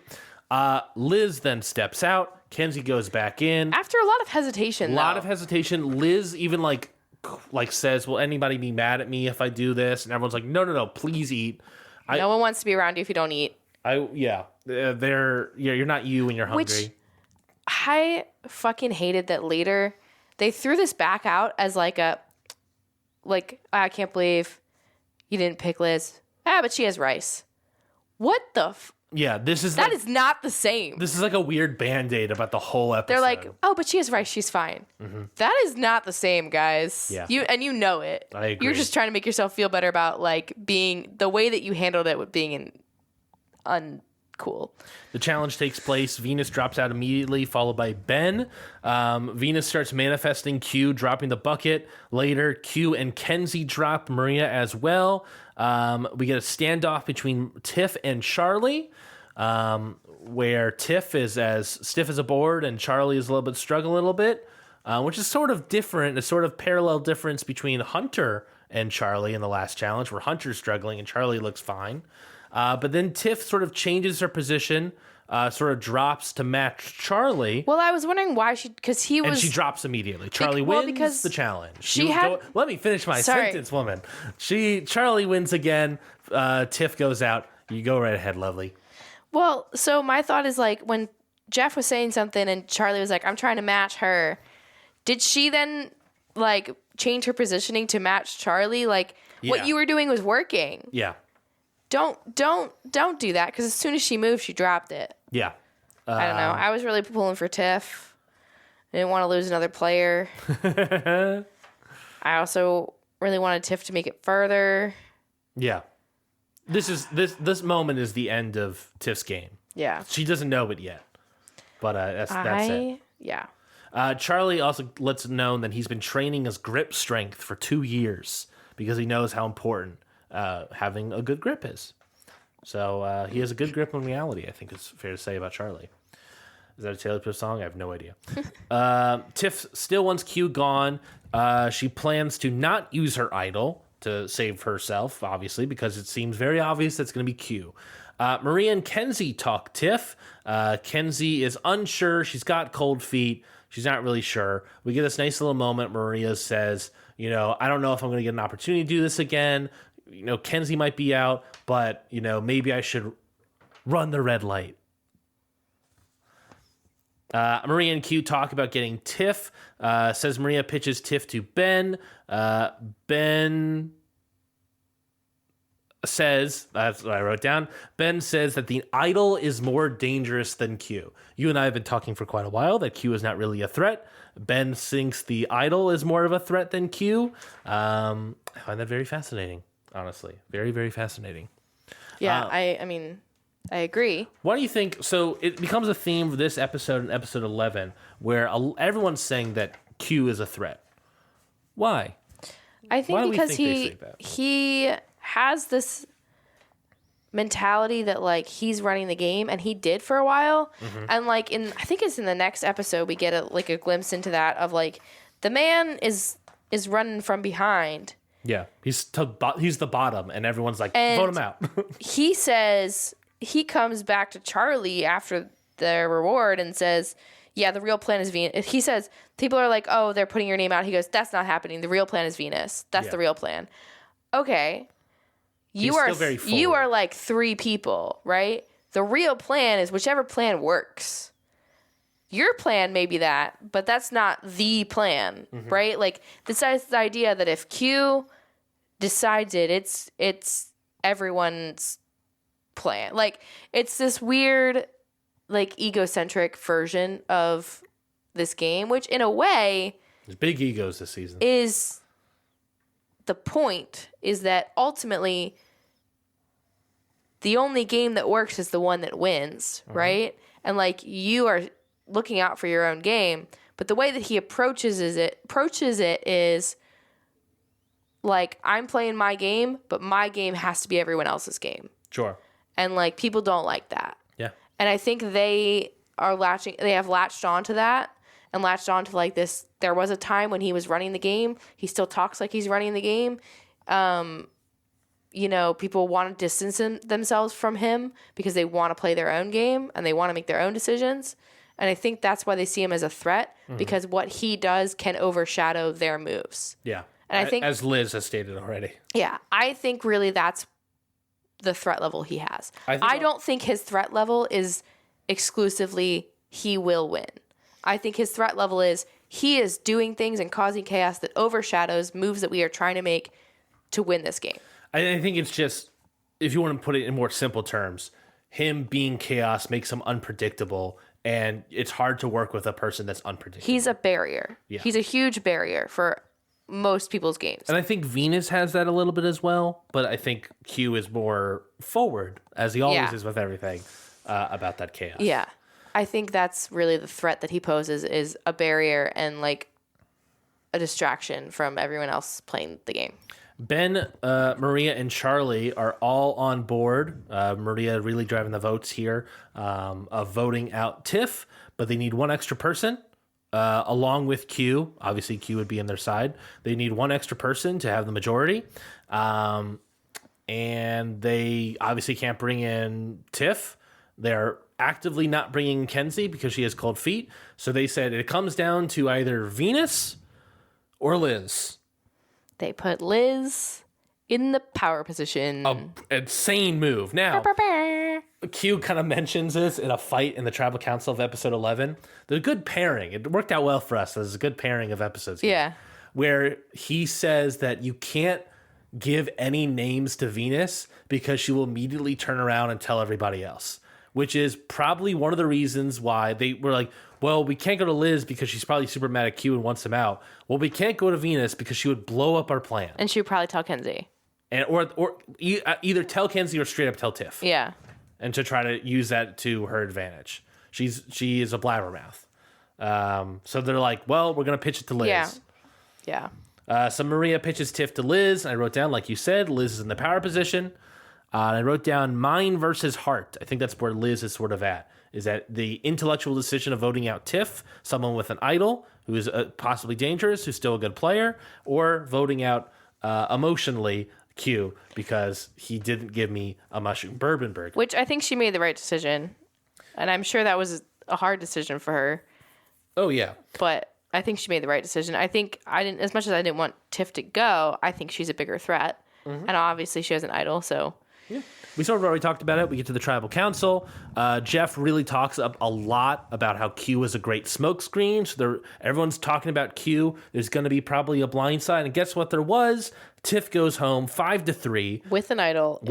Liz then steps out. Kenzie goes back in. After a lot of hesitation, Liz even like says, "Will anybody be mad at me if I do this?" And everyone's like, "No, please eat." No one wants to be around you if you don't eat. You're not you when you're hungry. Which I fucking hated that later they threw this back out as I can't believe you didn't pick Liz. But she has rice. What the? That is not the same. This is like a weird Band-Aid about the whole episode. They're like, oh, but she has rice. She's fine. Mm-hmm. That is not the same, guys. Yeah. You know it. I agree. You're just trying to make yourself feel better about being the way that you handled it with being uncool. The challenge takes place. Venus drops out immediately, followed by Ben. Venus starts manifesting Q, dropping the bucket. Later, Q and Kenzie drop Maria as well. We get a standoff between Tiff and Charlie, where Tiff is as stiff as a board and Charlie is a little bit struggling a little bit, which is sort of different, a sort of parallel difference between Hunter and Charlie in the last challenge, where Hunter's struggling and Charlie looks fine. But then Tiff sort of changes her position, sort of drops to match Charlie. Well, I was wondering why and she drops immediately. Charlie wins the challenge. Let me finish my sentence, woman. Charlie wins again. Tiff goes out. You go right ahead, lovely. Well, so my thought is when Jeff was saying something and Charlie was like, I'm trying to match her. Did she then change her positioning to match Charlie? What you were doing was working. Yeah. Don't do that, because as soon as she moved, she dropped it. Yeah. I don't know. I was really pulling for Tiff. I didn't want to lose another player. I also really wanted Tiff to make it further. Yeah. This moment is the end of Tiff's game. Yeah. She doesn't know it yet. But that's it. Yeah. Charlie also lets known that he's been training his grip strength for 2 years because he knows how important having a good grip is. So he has a good grip in reality, I think it's fair to say about Charlie. Is that a Taylor Swift song? I have no idea. Tiff still wants Q gone. She plans to not use her idol to save herself, obviously, because it seems very obvious that's going to be Q. Maria and Kenzie talk Tiff. Kenzie is unsure. She's got cold feet. She's not really sure. We get this nice little moment. Maria says, I don't know if I'm going to get an opportunity to do this again. Kenzie might be out, but, maybe I should run the red light. Maria and Q talk about getting Tiff. Says Maria pitches Tiff to Ben. Ben says, that's what I wrote down. Ben says that the idol is more dangerous than Q. You and I have been talking for quite a while that Q is not really a threat. Ben thinks the idol is more of a threat than Q. I find that very fascinating, honestly. Very, very fascinating. Yeah, I mean, I agree. What do you think? So it becomes a theme of this episode and episode 11 where everyone's saying that Q is a threat. Why? I think because he has this mentality that he's running the game, and he did for a while. Mm-hmm. And I think it's in the next episode we get a glimpse into that of the man is running from behind. Yeah, he's the bottom, and everyone's vote him out. He says he comes back to Charlie after the reward and says, yeah, the real plan is Venus. He says, people are like, oh, they're putting your name out. He goes, that's not happening. The real plan is Venus. That's the real plan. Okay. You are 3 people, right? The real plan is whichever plan works. Your plan may be that, but that's not the plan, mm-hmm. right? This is the idea that if Q decides it's everyone's plan. It's this weird, egocentric version of this game, which in a way... There's big egos this season. Is the point is that ultimately the only game that works is the one that wins, uh-huh. right? And you are looking out for your own game, but the way that he approaches it is I'm playing my game, but my game has to be everyone else's game. Sure. And people don't like that. Yeah. And I think they have latched onto that. and latched on to like this. There was a time when he was running the game. He still talks like he's running the game. You know, people want to distance themselves from him because they want to play their own game and they want to make their own decisions. And I think that's why they see him as a threat, because what he does can overshadow their moves. Yeah. And I think, as Liz has stated already. Yeah. I think really that's the threat level he has. I don't think his threat level is exclusively he will win. I think his threat level is he is doing things and causing chaos that overshadows moves that we are trying to make to win this game. I think it's just, if you want to put it in more simple terms, him being chaos makes him unpredictable, and it's hard to work with a person that's unpredictable. He's a barrier. Yeah. He's a huge barrier for most people's games. And I think Venus has that a little bit as well, but I think Q is more forward, as he always is with everything, about that chaos. Yeah. I think that's really the threat that he poses, is a barrier and like a distraction from everyone else playing the game. Ben, Maria, and Charlie are all on board. Maria really driving the votes here of voting out Tiff, but they need one extra person along with Q. Obviously, Q would be on their side. They need one extra person to have the majority. And they obviously can't bring in Tiff. They're actively not bringing Kenzie because she has cold feet. So they said it comes down to either Venus or Liz. They put Liz in the power position. An insane move. Now, Q kind of mentions this in a fight in the Tribal Council of episode 11. They're a good pairing. It worked out well for us. There's a good pairing of episodes here. Yeah. Where he says that you can't give any names to Venus because she will immediately turn around and tell everybody else. Which is probably one of the reasons why they were like, well, we can't go to Liz because she's probably super mad at Q and wants him out. Well, we can't go to Venus because she would blow up our plan. And she would probably tell Kenzie. And or either tell Kenzie or straight up tell Tiff. Yeah. And to try to use that to her advantage. She is a blabbermouth. So they're like, well, we're going to pitch it to Liz. Yeah. So Maria pitches Tiff to Liz. I wrote down, like you said, Liz is in the power position. And I wrote down mind versus heart. I think that's where Liz is sort of at. Is that the intellectual decision of voting out Tiff, someone with an idol who is possibly dangerous, who's still a good player, or voting out emotionally Q because he didn't give me a mushroom bourbon burger. Which I think she made the right decision. And I'm sure that was a hard decision for her. Oh, yeah. But I think she made the right decision. I think as much as I didn't want Tiff to go, I think she's a bigger threat. Mm-hmm. And obviously she has an idol, so... Yeah. We sort of already talked about it. We get to the tribal council. Jeff really talks up a lot about how Q is a great smokescreen. So everyone's talking about Q. There's going to be probably a blind side. And guess what there was? Tiff goes home 5-3. With an idol.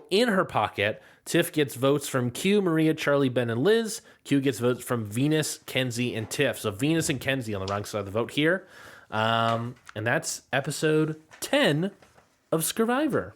In her pocket. Tiff gets votes from Q, Maria, Charlie, Ben, and Liz. Q gets votes from Venus, Kenzie, and Tiff. So Venus and Kenzie on the wrong side of the vote here. And that's episode 10 of Scurvivor.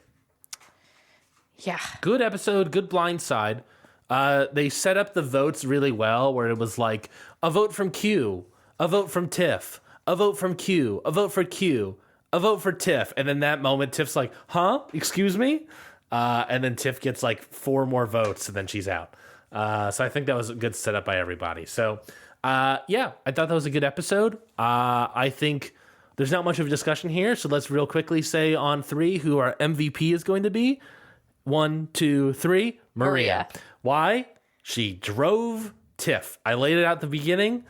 Yeah. Good episode, good blind side. They set up the votes really well, where it was like a vote from Q, a vote from Tiff, a vote from Q, a vote for Q, a vote for Tiff. And then that moment, Tiff's like, huh? Excuse me? And then Tiff gets like 4 more votes, and then she's out. So I think that was a good setup by everybody. So, yeah, I thought that was a good episode. I think there's not much of a discussion here, so let's real quickly say on 3 who our MVP is going to be. 1, 2, 3. Maria. Why? She drove Tiff. I laid it out at the beginning.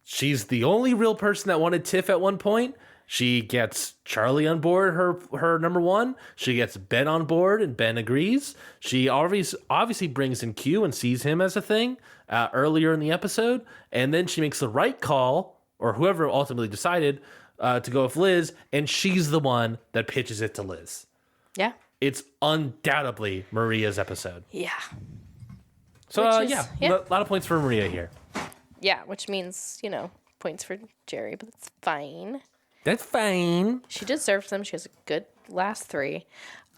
She's the only real person that wanted Tiff at one point. She gets Charlie on board, her number 1. She gets Ben on board, and Ben agrees. She obviously brings in Q and sees him as a thing earlier in the episode. And then she makes the right call, or whoever ultimately decided to go with Liz, and she's the one that pitches it to Liz. Yeah. It's undoubtedly Maria's episode. Yeah. So, a lot of points for Maria here. Yeah, which means, points for Jerry, but that's fine. That's fine. She deserves them. She has a good last 3.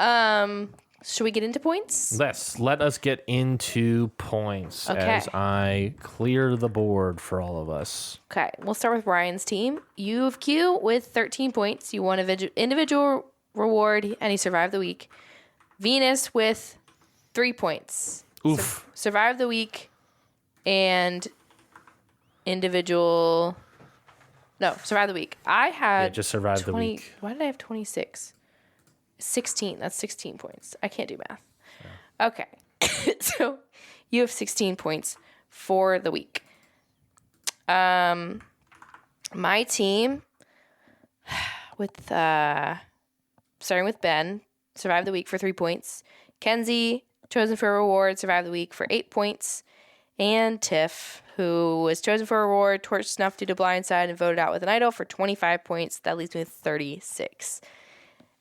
Should we get into points? Let us get into points as I clear the board for all of us. Okay, we'll start with Ryan's team. You have Q with 13 points. You won individual reward, and he survived the week. Venus with 3 points. Oof. Survived the week, and individual. No, Survive the Week. I had just Survive the Week. Why did I have 26? 16. That's 16 points. I can't do math. Yeah. Okay. So you have 16 points for the week. My team, with starting with Ben, Survive the Week for 3 points. Kenzie, chosen for a reward, Survive the Week for 8 points. And Tiff, who was chosen for a reward, torch snuff due to blindside, and voted out with an idol for 25 points. That leaves me with 36.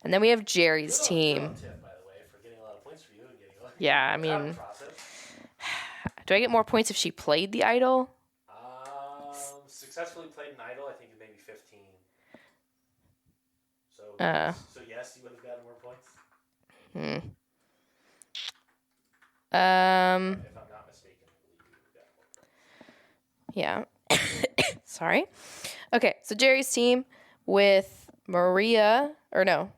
And then we have Jerry's team. Tiff, by the way, for getting a lot of points for you and getting yeah, I mean, do I get more points if she played the idol? Successfully played an idol, I think maybe 15. So yes, you would have gotten more points. If I'm not mistaken, you got more points. Yeah. Sorry. Okay, so Jerry's team with Maria, or no.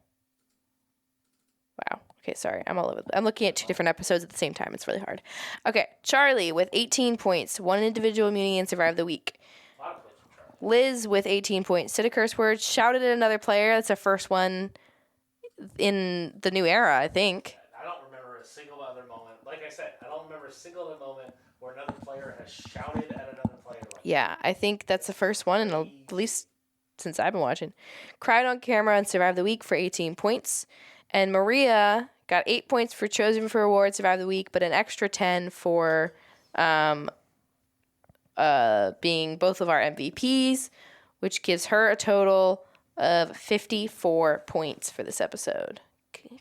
Wow. Okay, sorry. I'm all over. I'm looking at 2 different episodes at the same time. It's really hard. Okay, Charlie with 18 points, 1 individual immunity, and Survive the Week. A lot of points from Charlie. Liz with 18 points, said a curse word, shouted at another player. That's her first one in the new era, I think. I don't remember a single other moment. Like I said, I don't remember a single other moment where another player has shouted at another player. Yeah, I think that's the first one, and at least since I've been watching. Cried on camera and Survived the Week for 18 points. And Maria got 8 points for chosen for award, Survived the Week, but an extra 10 for being both of our MVPs, which gives her a total of 54 points for this episode.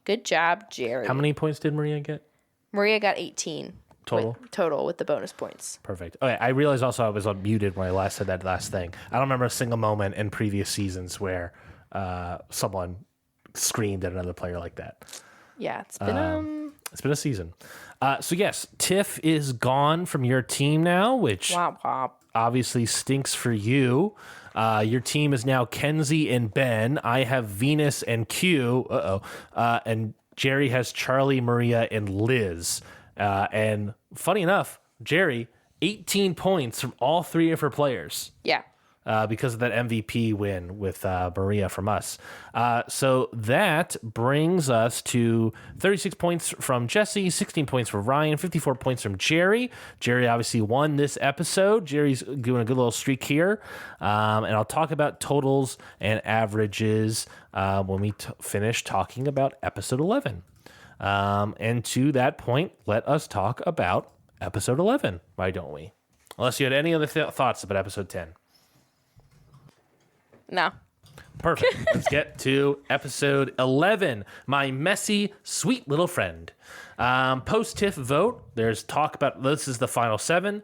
Good job, Jerry. How many points did Maria get? Maria got 18. Total with the bonus points. Perfect. Okay, I realized also I was unmuted when I last said that last thing. I don't remember a single moment in previous seasons where someone screamed at another player like that. Yeah, it's been a season. So yes, Tiff is gone from your team now, which obviously stinks for you. Your team is now Kenzie and Ben. I have Venus and Q. And Jerry has Charlie, Maria, and Liz. And funny enough, Jerry, 18 points from all 3 of her players. Yeah. Because of that MVP win with Maria from us. So that brings us to 36 points from Jessie, 16 points from Ryan, 54 points from Jerry. Jerry obviously won this episode. Jerry's doing a good little streak here. And I'll talk about totals and averages when we finish talking about episode 11. And to that point, let us talk about episode 11. Why don't we? Unless you had any other thoughts about episode 10. No. Perfect. Let's get to episode 11. My messy, sweet little friend. Post-Tiff vote, there's talk about, this is the final 7.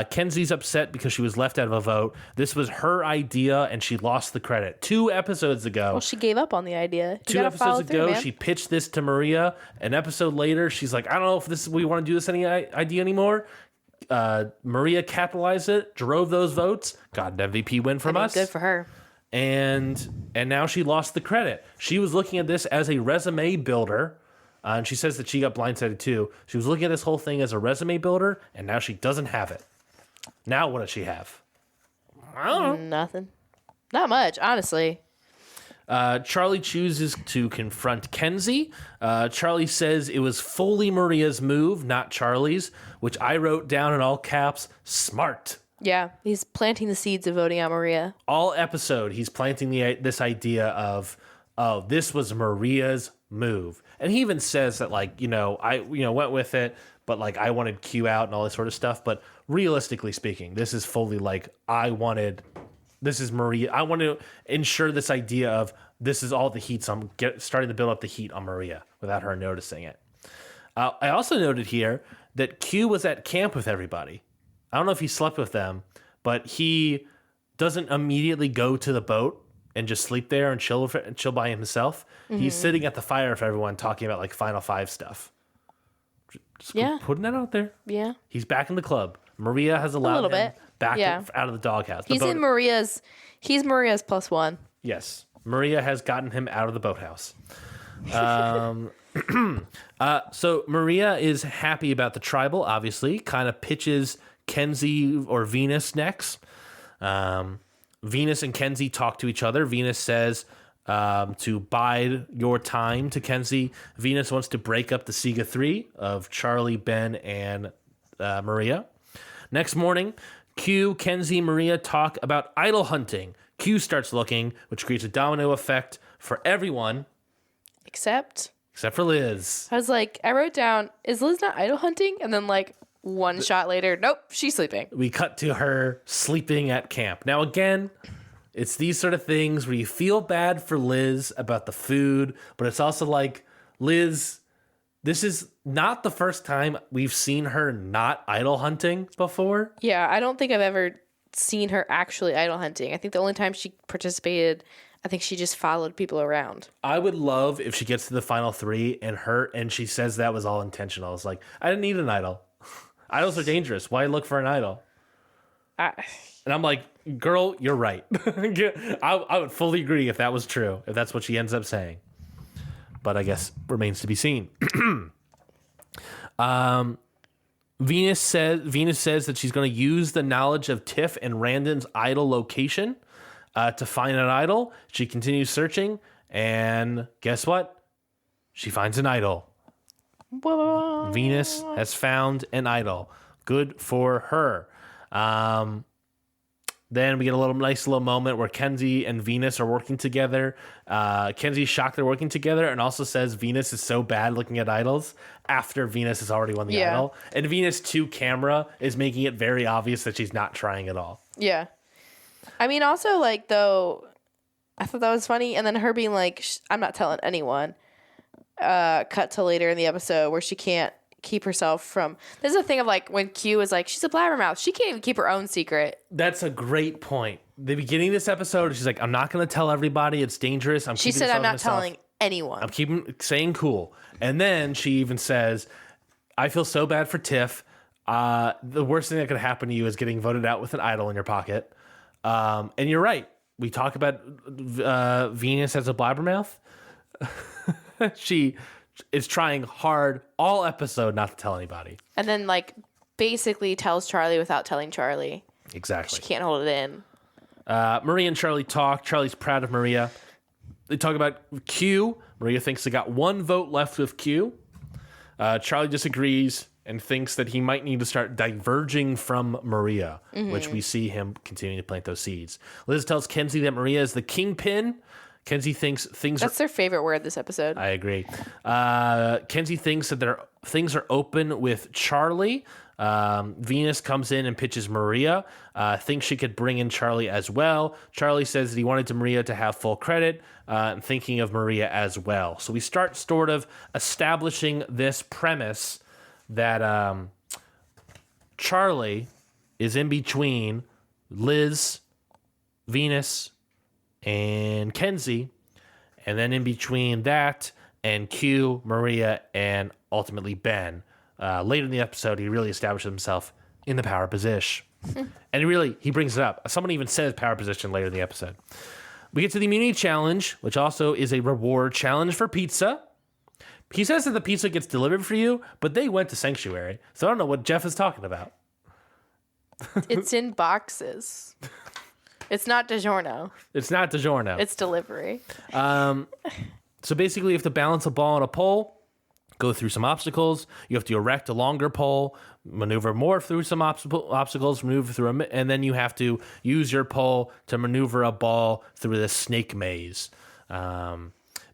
Kenzie's upset because she was left out of a vote. This was her idea, and she lost the credit. 2 episodes ago. Well, she gave up on the idea. 2 episodes ago, she pitched this to Maria. An episode later, she's like, I don't know if we want to do this idea anymore. Maria capitalized it, drove those votes, got an MVP win from us. Good for her. And now she lost the credit. She was looking at this as a resume builder, and she says that she got blindsided too. She was looking at this whole thing as a resume builder, and now she doesn't have it. Now what does she have? I don't know. Nothing. Not much, honestly. Charlie chooses to confront Kenzie. Charlie says it was fully Maria's move, not Charlie's, which I wrote down in all caps, smart. Yeah, he's planting the seeds of voting out Maria. All episode, he's planting this idea of, oh, this was Maria's move. And he even says that, like, I went with it, but, like, I wanted Q out and all this sort of stuff. But realistically speaking, this is fully, like, this is Maria. I want to ensure this idea of this is all the heat. So I'm starting to build up the heat on Maria without her noticing it. I also noted here that Q was at camp with everybody. I don't know if he slept with them, but he doesn't immediately go to the boat and just sleep there and chill by himself. Mm-hmm. He's sitting at the fire with everyone talking about, like, Final 5 stuff. Just putting that out there. Yeah. He's back in the club. Maria has allowed him back out of the doghouse. He's Maria's +1. Yes. Maria has gotten him out of the boathouse. So Maria is happy about the tribal, obviously, kind of pitches Kenzie or Venus next. Venus and Kenzie talk to each other. Venus says to bide your time to Kenzie. Venus wants to break up the Siga 3 of Charlie, Ben, and Maria. Next morning, Q, Kenzie, Maria talk about idol hunting. Q starts looking, which creates a domino effect for everyone. Except for Liz. I was like, I wrote down, is Liz not idol hunting? And then like one shot later, nope, she's sleeping. We cut to her sleeping at camp. Now, again, it's these sort of things where you feel bad for Liz about the food, but it's also like, Liz, this is not the first time we've seen her not idol hunting before. Yeah, I don't think I've ever seen her actually idol hunting. I think the only time she participated, I think she just followed people around. I would love if she gets to the final 3 and she says that was all intentional. It's like, I didn't need an idol. Idols are dangerous. Why look for an idol? And I'm like, girl, you're right. I would fully agree if that was true, if that's what she ends up saying. But I guess remains to be seen. Venus says that she's going to use the knowledge of Tiff and Randon's idol location to find an idol. She continues searching, and guess what? She finds an idol. Whoa. Venus has found an idol. Good for her. Then we get a nice little moment where Kenzie and Venus are working together. Kenzie's shocked they're working together and also says Venus is so bad looking at idols after Venus has already won the idol. And Venus to camera is making it very obvious that she's not trying at all. Yeah. I mean, also, like, though, I thought that was funny. And then her being like, I'm not telling anyone. Cut to later in the episode where she can't keep herself from. There's a thing of like when Q is like, she's a blabbermouth. She can't even keep her own secret. That's a great point. The beginning of this episode, she's like, I'm not going to tell everybody. It's dangerous. She said, I'm not telling anyone. I'm keeping saying cool. And then she even says, I feel so bad for Tiff. The worst thing that could happen to you is getting voted out with an idol in your pocket. And you're right. We talk about Venus as a blabbermouth. She is trying hard all episode not to tell anybody. And then, like, basically tells Charlie without telling Charlie. Exactly. She can't hold it in. Maria and Charlie talk. Charlie's proud of Maria. They talk about Q. Maria thinks they got one vote left with Q. Charlie disagrees and thinks that he might need to start diverging from Maria, which we see him continuing to plant those seeds. Liz tells Kenzie that Maria is the kingpin. Kenzie thinks That's their favorite word this episode. I agree. Kenzie thinks that things are open with Charlie. Venus comes in and pitches Maria. Thinks she could bring in Charlie as well. Charlie says that he wanted Maria to have full credit, thinking of Maria as well. So we start sort of establishing this premise that Charlie is in between Liz, Venus, and Kenzie, and then in between that and Q, Maria, and ultimately Ben. Later in the episode, he really establishes himself in the power position. And he brings it up. Someone even says power position later in the episode. We get to the immunity challenge, which also is a reward challenge for pizza. He says that the pizza gets delivered for you, but they went to Sanctuary. So I don't know what Jeff is talking about. It's in boxes. It's not DiGiorno. It's not DiGiorno. It's delivery. So basically, you have to balance a ball on a pole, go through some obstacles. You have to erect a longer pole, maneuver more through some obstacles, maneuver through and then you have to use your pole to maneuver a ball through the snake maze.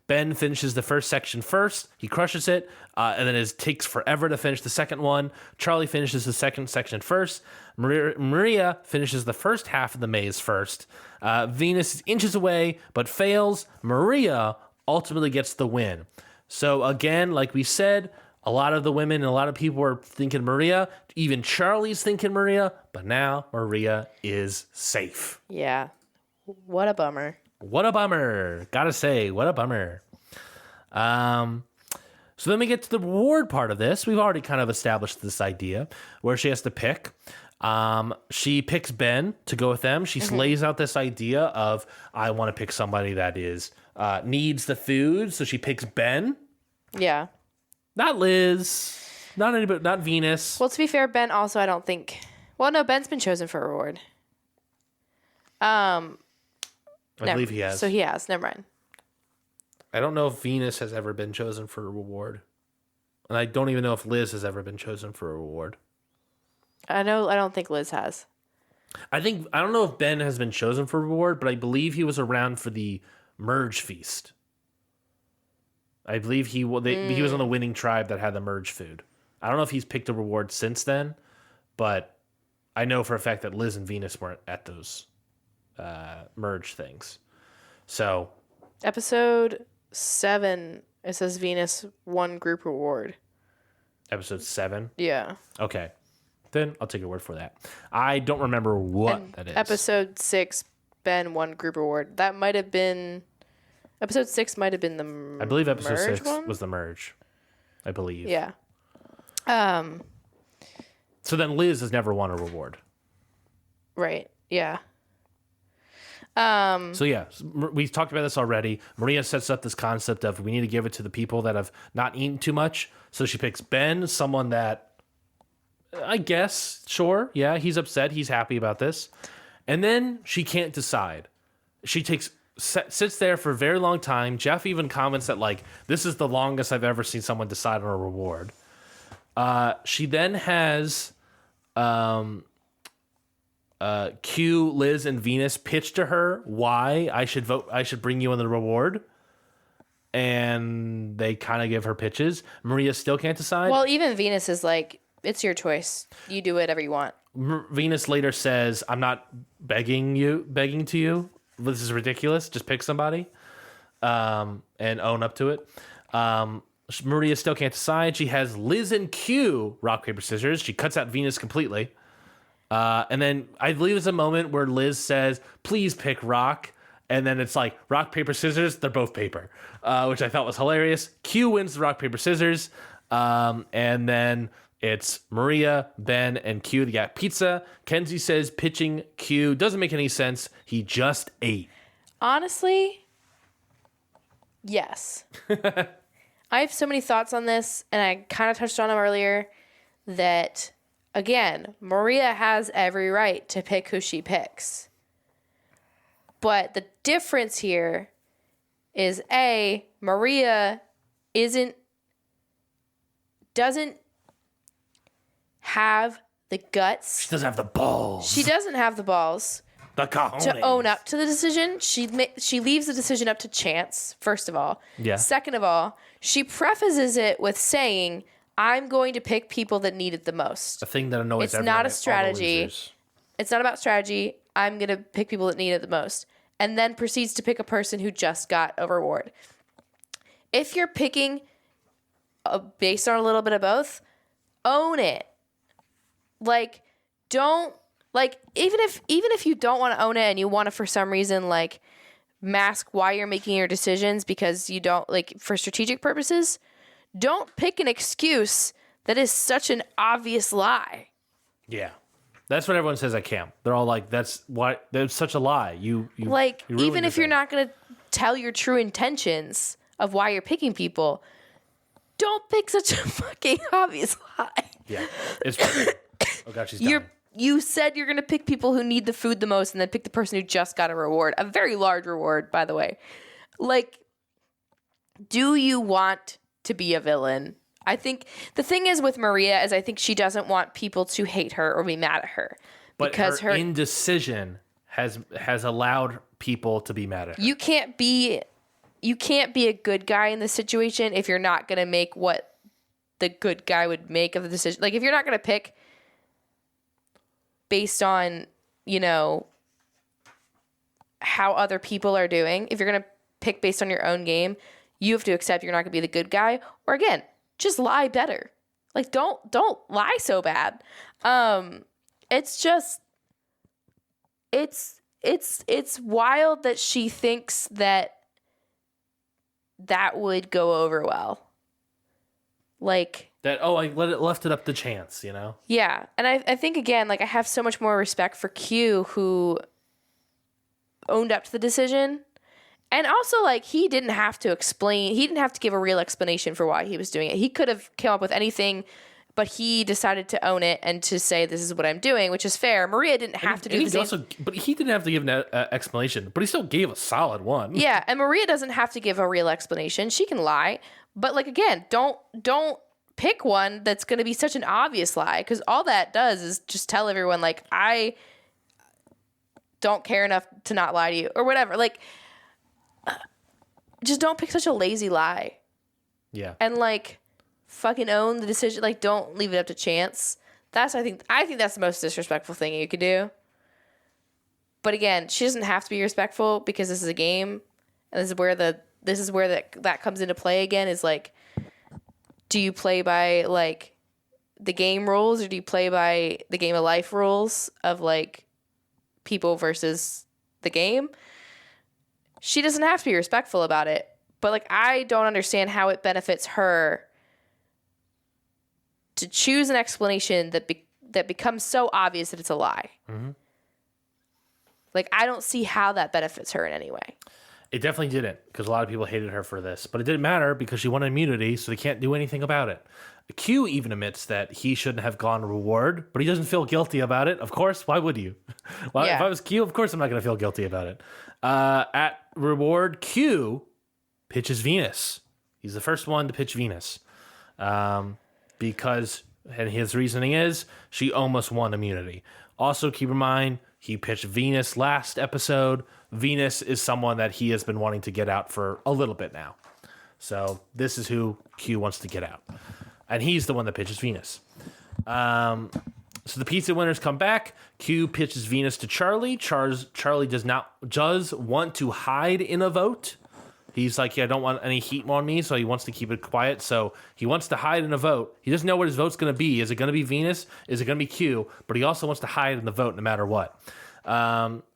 Ben finishes the first section first. He crushes it, and then it takes forever to finish the second one. Charlie finishes the second section first. Maria finishes the first half of the maze first. Venus is inches away, but fails. Maria ultimately gets the win. So again, like we said, a lot of the women and a lot of people are thinking Maria. Even Charlie's thinking Maria, but now Maria is safe. Yeah. What a bummer. What a bummer. Gotta say, what a bummer. So then we get to the reward part of this. We've already kind of established this idea where she has to pick. She picks Ben to go with them. She lays out this idea of, I want to pick somebody that is needs the food. So she picks Ben. Yeah. Not Liz. Not anybody. Not Venus. Well, to be fair, Ben also I don't think Well, no, Ben's been chosen for a reward. I believe he has. So he has. Never mind. I don't know if Venus has ever been chosen for a reward. And I don't even know if Liz has ever been chosen for a reward. I don't think Liz has. I don't know if Ben has been chosen for a reward, but I believe he was around for the merge feast. I believe he was on the winning tribe that had the merge food. I don't know if he's picked a reward since then, but I know for a fact that Liz and Venus weren't at those merge things. So, episode 7, it says Venus won group reward. Episode 7? Yeah. Okay. Then I'll take your word for that. I don't remember what that is. Episode 6, Ben won group reward. That might have been... Episode 6 might have been the I believe episode 6 one? was the merge. I believe. Yeah. So then Liz has never won a reward. Right. Yeah. So yeah, we talked about this already. Maria sets up this concept of we need to give it to the people that have not eaten too much. So she picks Ben, someone that I guess, sure, yeah, he's upset. He's happy about this. And then she can't decide. She sits there for a very long time. Jeff even comments that, like, this is the longest I've ever seen someone decide on a reward. She then has Q, Liz, and Venus pitch to her why I should bring you on the reward. And they kind of give her pitches. Maria still can't decide. Well, even Venus is like, it's your choice. You do whatever you want. Venus later says, I'm not begging to you. This is ridiculous. Just pick somebody and own up to it. Maria still can't decide. She has Liz and Q rock, paper, scissors. She cuts out Venus completely. And then I believe there's a moment where Liz says, please pick rock. And then it's like rock, paper, scissors. They're both paper, which I thought was hilarious. Q wins the rock, paper, scissors. And then it's Maria, Ben, and Q. They got pizza. Kenzie says pitching Q doesn't make any sense. He just ate. Honestly, yes. I have so many thoughts on this, and I kind of touched on them earlier, that, again, Maria has every right to pick who she picks. But the difference here is, A, Maria doesn't have the guts. She doesn't have the balls. She doesn't have the balls The cojones. to own up to the decision. She leaves the decision up to chance, first of all. Yeah. Second of all, she prefaces it with saying, I'm going to pick people that need it the most. The thing that annoys It's everyone. not a all the strategy. losers. It's not about strategy. I'm going to pick people that need it the most. And then proceeds to pick a person who just got a reward. If you're picking based on a little bit of both, own it. Like, don't, like, even if you don't want to own it and you want to, for some reason, like, mask why you're making your decisions because you don't, like, for strategic purposes, don't pick an excuse that is such an obvious lie. Yeah. That's what everyone says at camp. They're all like, that's such a lie. You like, you ruined even if your you're thing. not going to tell your true intentions of why you're picking people, don't pick such a fucking obvious lie. Yeah. It's oh god, she's dying. You said you're going to pick people who need the food the most and then pick the person who just got a reward. A very large reward, by the way. Like, do you want to be a villain? I think the thing is with Maria is I think she doesn't want people to hate her or be mad at her. But because her indecision has allowed people to be mad at her. You can't be a good guy in this situation if you're not going to make what the good guy would make of the decision. Like, if you're not going to pick based on, you know, how other people are doing, if you're going to pick based on your own game, you have to accept you're not going to be the good guy. Or again, just lie better. Like, don't lie so bad. It's just, it's wild that she thinks that would go over well. Like that, I left it up to chance, you know? Yeah. And I think, again, like, I have so much more respect for Q, who owned up to the decision. And also, like, he didn't have to give a real explanation for why he was doing it. He could have come up with anything but he decided to own it and to say, this is what I'm doing, which is fair. Maria didn't have to do the same. But he didn't have to give an explanation, but he still gave a solid one. Yeah, and Maria doesn't have to give a real explanation. She can lie. But, like, again, don't pick one that's going to be such an obvious lie, because all that does is just tell everyone, like, I don't care enough to not lie to you or whatever. Like, just don't pick such a lazy lie. Yeah. And, like, fucking own the decision. Like, don't leave it up to chance. I think that's the most disrespectful thing you could do. But again, she doesn't have to be respectful because this is a game, and this is where that comes into play again. Is like, do you play by like the game rules, or do you play by the game of life rules of like people versus the game? She doesn't have to be respectful about it, but like I don't understand how it benefits her to choose an explanation that becomes so obvious that it's a lie. Mm-hmm. Like, I don't see how that benefits her in any way. It definitely didn't, because a lot of people hated her for this. But it didn't matter because she won immunity, so they can't do anything about it. Q even admits that he shouldn't have gone reward, but he doesn't feel guilty about it. Of course, why would you? Well, yeah. If I was Q, of course I'm not going to feel guilty about it. At reward, Q pitches Venus. He's the first one to pitch Venus. Because, and his reasoning is, she almost won immunity. Also, keep in mind, he pitched Venus last episode. Venus is someone that he has been wanting to get out for a little bit now. So this is who Q wants to get out. And he's the one that pitches Venus. So the pizza winners come back. Q pitches Venus to Charlie. Charlie does want to hide in a vote. He's like, yeah, I don't want any heat on me, so he wants to keep it quiet. So he wants to hide in a vote. He doesn't know what his vote's going to be. Is it going to be Venus? Is it going to be Q? But he also wants to hide in the vote no matter what.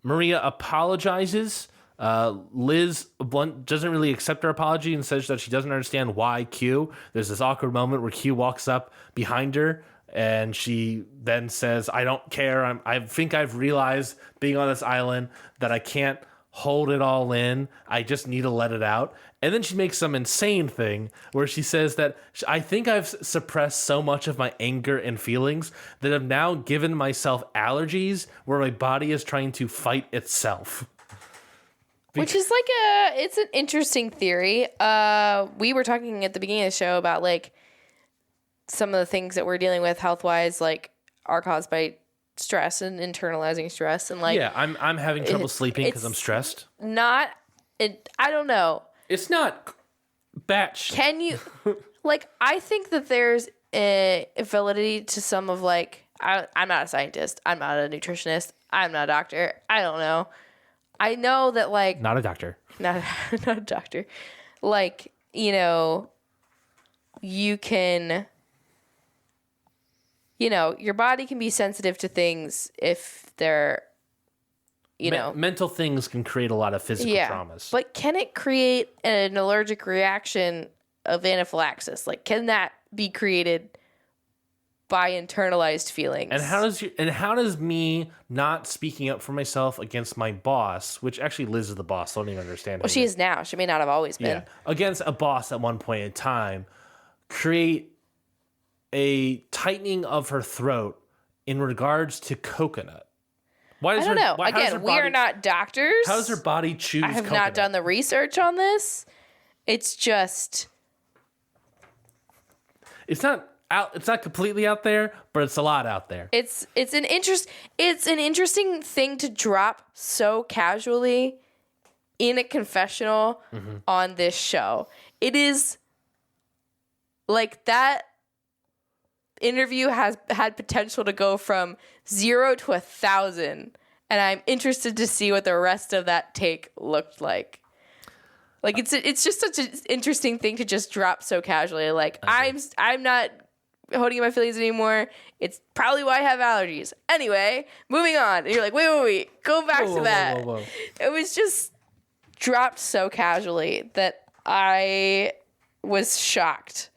Maria apologizes. Liz Blunt doesn't really accept her apology and says that she doesn't understand why Q. There's this awkward moment where Q walks up behind her, and she then says, I don't care. I think I've realized being on this island that I can't hold it all in. I just need to let it out. And then she makes some insane thing where she says that I think I've suppressed so much of my anger and feelings that I've now given myself allergies where my body is trying to fight itself. Which is like it's an interesting theory. We were talking at the beginning of the show about like some of the things that we're dealing with health-wise, like are caused by stress and internalizing stress, and like I'm having trouble sleeping because I'm stressed. I don't know. It's not batch. Can you like? I think that there's a validity to some of like. I'm not a scientist. I'm not a nutritionist. I'm not a doctor. I don't know. I know that like not a doctor. Not a doctor. Like, you know, you can. You know, your body can be sensitive to things if they're, you know. Mental things can create a lot of physical traumas. But can it create an allergic reaction of anaphylaxis? Like, can that be created by internalized feelings? And how does me not speaking up for myself against my boss, which actually Liz is the boss, so I don't even understand. Well, she is now. She may not have always been. Yeah, against a boss at one point in time, create a tightening of her throat in regards to coconut. I don't know. Again, we are not doctors. How does her body choose coconut? I have not done the research on this. It's just... It's not completely out there, but it's a lot out there. It's an interesting thing to drop so casually in a confessional on this show. It is like that interview has had potential to go from 0 to 1,000, and I'm interested to see what the rest of that take looked like. Like it's just such an interesting thing to just drop so casually. Like I'm not holding in my feelings anymore. It's probably why I have allergies. Anyway, moving on. And you're like, wait, go back to that. Whoa. It was just dropped so casually that I was shocked.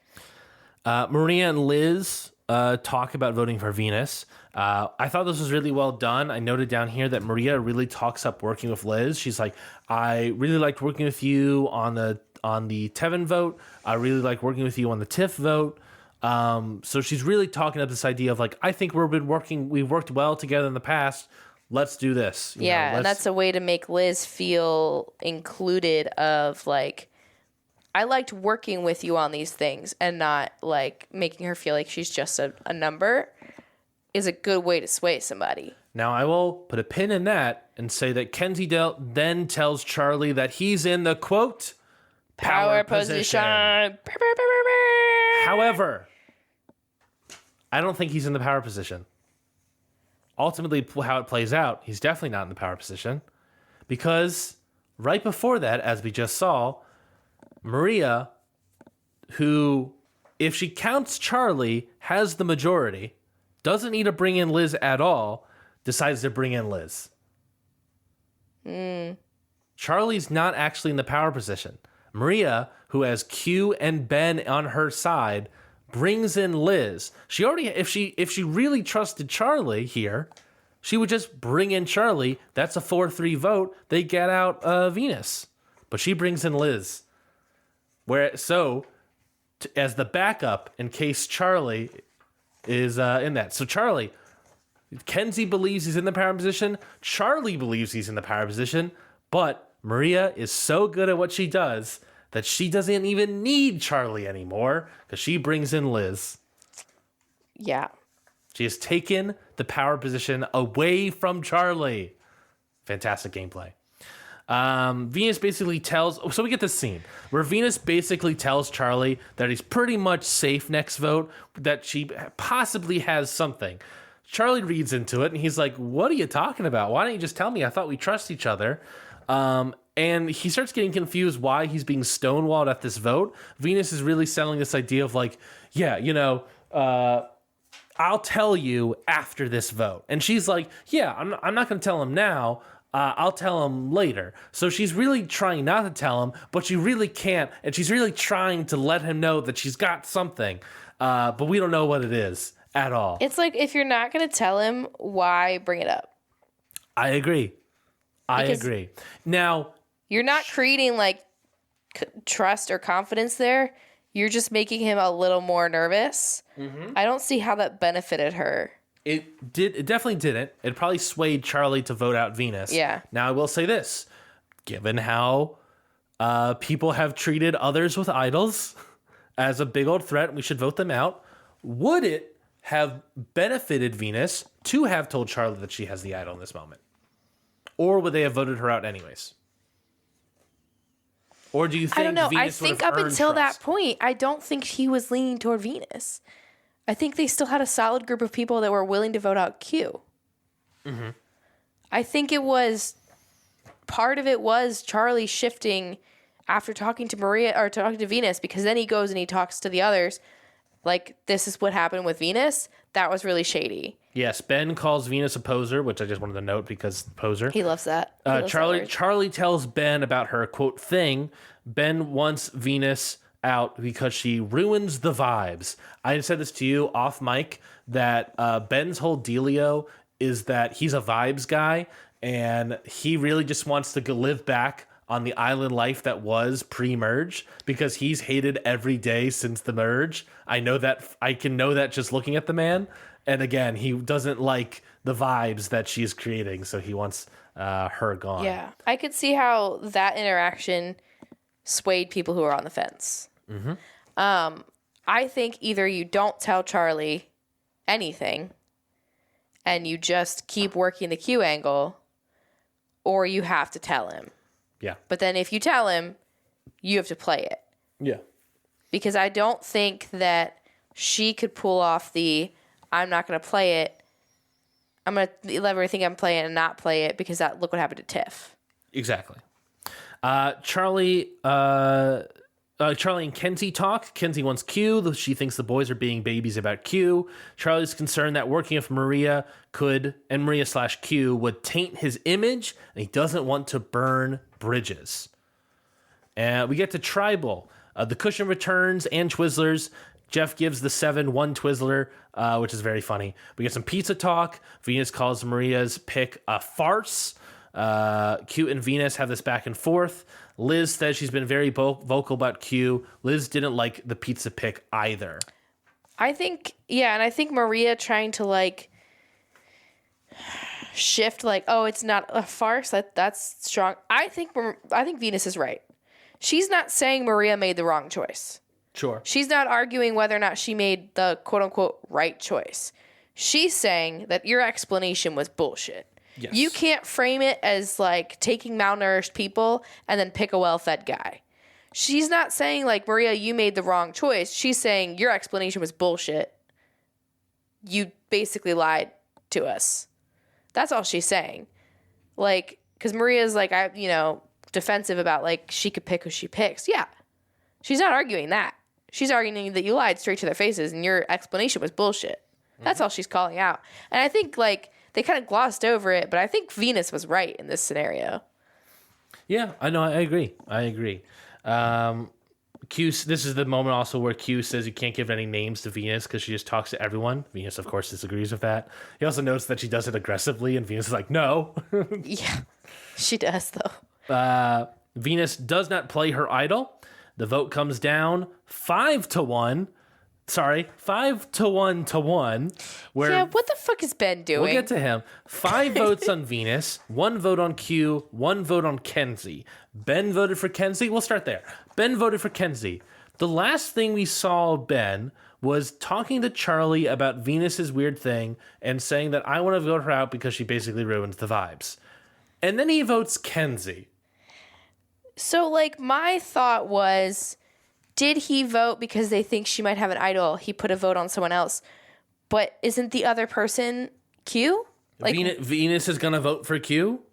Maria and Liz talk about voting for Venus. I thought this was really well done. I noted down here that Maria really talks up working with Liz. She's like, I really liked working with you on the Tevin vote. I really like working with you on the Tiff vote. So she's really talking up this idea of like, I think we've worked well together in the past. Let's do this. And that's a way to make Liz feel included of like, I liked working with you on these things, and not like making her feel like she's just a number is a good way to sway somebody. Now I will put a pin in that and say that Kenzie then tells Charlie that he's in the quote power position. However, I don't think he's in the power position. Ultimately, how it plays out, he's definitely not in the power position, because right before that, as we just saw, Maria, who, if she counts Charlie, has the majority, doesn't need to bring in Liz at all, decides to bring in Liz. Charlie's not actually in the power position. Maria, who has Q and Ben on her side, brings in Liz. She already, if she really trusted Charlie here, she would just bring in Charlie. That's a 4-3 vote. They get out Venus, but she brings in Liz. As the backup in case Charlie is in that. So Charlie, Kenzie believes he's in the power position. Charlie believes he's in the power position, but Maria is so good at what she does that she doesn't even need Charlie anymore because she brings in Liz. Yeah. She has taken the power position away from Charlie. Fantastic gameplay. Venus basically so we get this scene where Venus basically tells Charlie that he's pretty much safe next vote, that she possibly has something. Charlie reads into it and he's like, what are you talking about? Why don't you just tell me? I thought we trust each other. And he starts getting confused why he's being stonewalled at this vote. Venus is really selling this idea of like, I'll tell you after this vote. And she's like, yeah, I'm not going to tell him now. I'll tell him later. So she's really trying not to tell him, but she really can't. And she's really trying to let him know that she's got something. But we don't know what it is at all. It's like, if you're not going to tell him, why bring it up? I agree. Now, you're not creating like trust or confidence there. You're just making him a little more nervous. Mm-hmm. I don't see how that benefited her. It definitely didn't. It probably swayed Charlie to vote out Venus. Yeah. Now, I will say this. Given how people have treated others with idols as a big old threat, we should vote them out. Would it have benefited Venus to have told Charlie that she has the idol in this moment? Or would they have voted her out anyways? Or do you think I don't know. Venus I think up until that point, I don't think he was leaning toward Venus. I think they still had a solid group of people that were willing to vote out Q. Mm-hmm. I think part of it was Charlie shifting after talking to Maria or talking to Venus, because then he goes and he talks to the others. Like, this is what happened with Venus. That was really shady. Yes, Ben calls Venus a poser, which I just wanted to note because poser. He loves that. Charlie tells Ben about her, quote, thing. Ben wants Venus out because she ruins the vibes. I said this to you off mic, that Ben's whole dealio is that he's a vibes guy, and he really just wants to live back on the island life that was pre-merge, because he's hated every day since the merge. I can know that just looking at the man. And again, he doesn't like the vibes that she's creating, so he wants her gone. Yeah, I could see how that interaction swayed people who are on the fence. Mm-hmm. I think either you don't tell Charlie anything and you just keep working the Q angle, or you have to tell him. Yeah. But then if you tell him, you have to play it. Yeah. Because I don't think that she could pull off I'm not going to play it. I'm going to let her think I'm playing it and not play it, because look what happened to Tiff. Exactly. Charlie and Kenzie talk. Kenzie wants Q. She thinks the boys are being babies about Q. Charlie's concerned that working with Maria Maria/Q would taint his image, and he doesn't want to burn bridges. And we get to Tribal. The cushion returns and Twizzlers. Jeff gives the 7 Twizzler, which is very funny. We get some pizza talk. Venus calls Maria's pick a farce. Q and Venus have this back and forth. Liz says she's been very vocal about Q. Liz didn't like the pizza pick either. I think, yeah, and I think Maria trying to like shift like, oh, it's not a farce. That's strong. I think Venus is right. She's not saying Maria made the wrong choice. Sure. She's not arguing whether or not she made the quote unquote right choice. She's saying that your explanation was bullshit. Yes. You can't frame it as like taking malnourished people and then pick a well-fed guy. She's not saying like, Maria, you made the wrong choice. She's saying your explanation was bullshit. You basically lied to us. That's all she's saying. Like, because Maria's like, defensive about like she could pick who she picks. Yeah. She's not arguing that. She's arguing that you lied straight to their faces and your explanation was bullshit. That's all she's calling out. And I think like they kind of glossed over it, but I think Venus was right in this scenario. Yeah, I know. I agree. Q, this is the moment also where Q says you can't give any names to Venus because she just talks to everyone. Venus, of course, disagrees with that. He also notes that she does it aggressively, and Venus is like, no. Yeah, she does, though. Venus does not play her idol. The vote comes down 5-1. Sorry, 5-1 to 1. Where yeah, what the fuck is Ben doing? We'll get to him. 5 votes on Venus, 1 vote on Q, 1 vote on Kenzie. Ben voted for Kenzie. We'll start there. Ben voted for Kenzie. The last thing we saw Ben was talking to Charlie about Venus's weird thing and saying that I want to vote her out because she basically ruins the vibes. And then he votes Kenzie. So, like, my thought was, did he vote because they think she might have an idol? He put a vote on someone else. But isn't the other person Q? Like, Venus is going to vote for Q?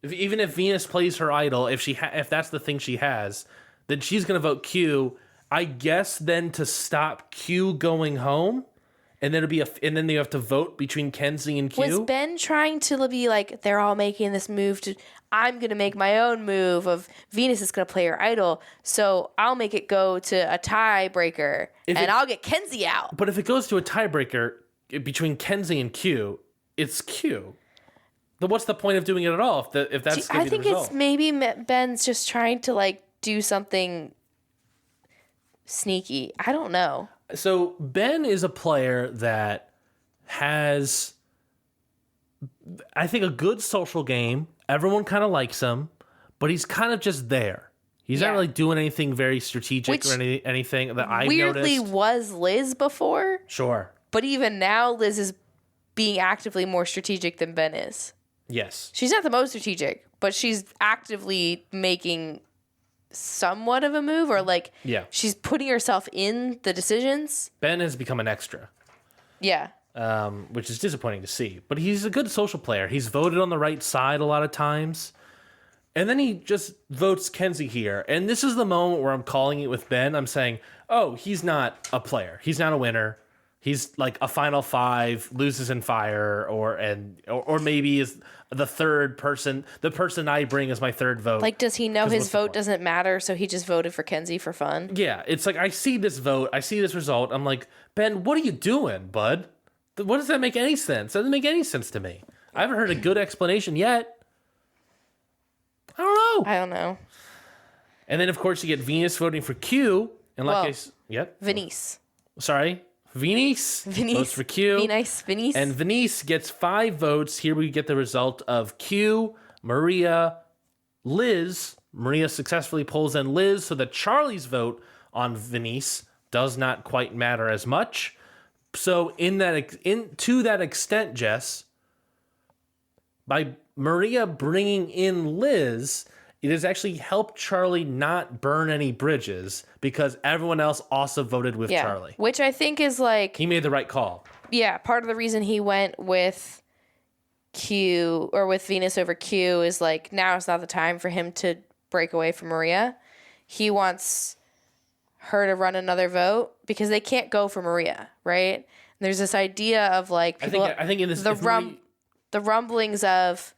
Even if Venus plays her idol, if that's the thing she has, then she's going to vote Q. I guess then to stop Q going home, and then and then you have to vote between Kenzie and Q. Was Ben trying to be like, they're all making this move to, I'm going to make my own move of Venus is going to play her idol, so I'll make it go to a tiebreaker, and I'll get Kenzie out. But if it goes to a tiebreaker between Kenzie and Q, it's Q. But what's the point of doing it at all if that's I think the result? it's maybe Ben's just trying to like do something sneaky. I don't know. So Ben is a player that has, I think, a good social game. Everyone kind of likes him, but he's kind of just there. He's not really doing anything very strategic or anything that I've weirdly noticed. Was Liz before. Sure. But even now, Liz is being actively more strategic than Ben is. Yes. She's not the most strategic, but she's actively making somewhat of a move, or like she's putting herself in the decisions. Ben has become an extra. Yeah. Which is disappointing to see. But he's a good social player. He's voted on the right side a lot of times. And then he just votes Kenzie here. And this is the moment where I'm calling it with Ben. I'm saying, oh, he's not a player. He's not a winner. He's like a final 5, loses in fire, or maybe is the third person. The person I bring as my third vote. Like, does he know his vote doesn't matter, so he just voted for Kenzie for fun? Yeah, it's like I see this vote, I see this result. I'm like, Ben, what are you doing, bud? What does that make any sense? That doesn't make any sense to me. I haven't heard a good explanation yet. I don't know. And then, of course, you get Venus voting for Q. And like Venice. Sorry. Venus votes for Q. Venice. And Venice gets 5 votes. Here we get the result of Q, Maria, Liz. Maria successfully pulls in Liz, so that Charlie's vote on Venice does not quite matter as much. So to that extent, Jess, by Maria bringing in Liz, it has actually helped Charlie not burn any bridges because everyone else also voted with Charlie. Which I think is like... He made the right call. Yeah, part of the reason he went with Q, or with Venus over Q, is like, now is not the time for him to break away from Maria. He wants her to run another vote because they can't go for Maria, right? And there's this idea of like people... I think in this... The rumblings of...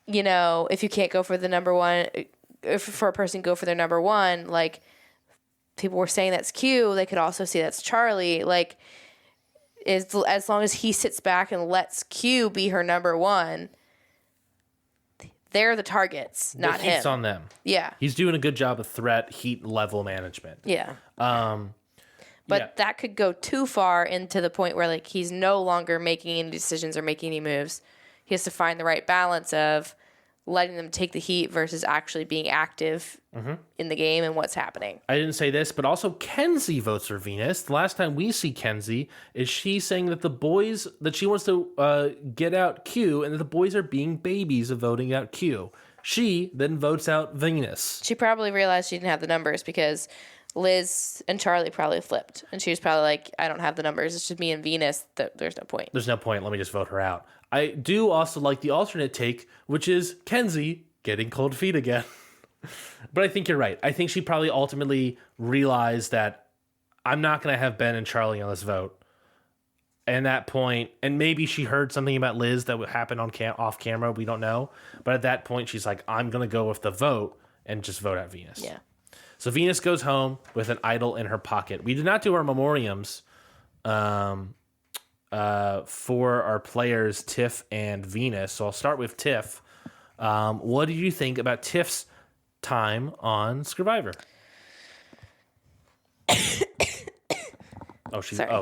if you can't go for the number one, if for a person go for their number one, like people were saying that's Q, they could also see that's Charlie. Like, as long as he sits back and lets Q be her number one, they're the targets, not him. Heat's on them. Yeah. He's doing a good job of threat, heat level management. Yeah. But that could go too far into the point where like he's no longer making any decisions or making any moves. He has to find the right balance of letting them take the heat versus actually being active in the game and what's happening. I didn't say this, but also Kenzie votes for Venus. The last time we see Kenzie is she saying that that she wants to get out Q and that the boys are being babies of voting out Q. She then votes out Venus. She probably realized she didn't have the numbers because Liz and Charlie probably flipped. And she was probably like, I don't have the numbers. It's just me and Venus. There's no point. There's no point. Let me just vote her out. I do also like the alternate take, which is Kenzie getting cold feet again. But I think you're right. I think she probably ultimately realized that I'm not going to have Ben and Charlie on this vote. And that point, and maybe she heard something about Liz that would happen on off camera. We don't know. But at that point, she's like, I'm going to go with the vote and just vote out Venus. Yeah. So Venus goes home with an idol in her pocket. We did not do our memoriams for our players, Tiff and Venus. So I'll start with Tiff. What did you think about Tiff's time on Scurvivor?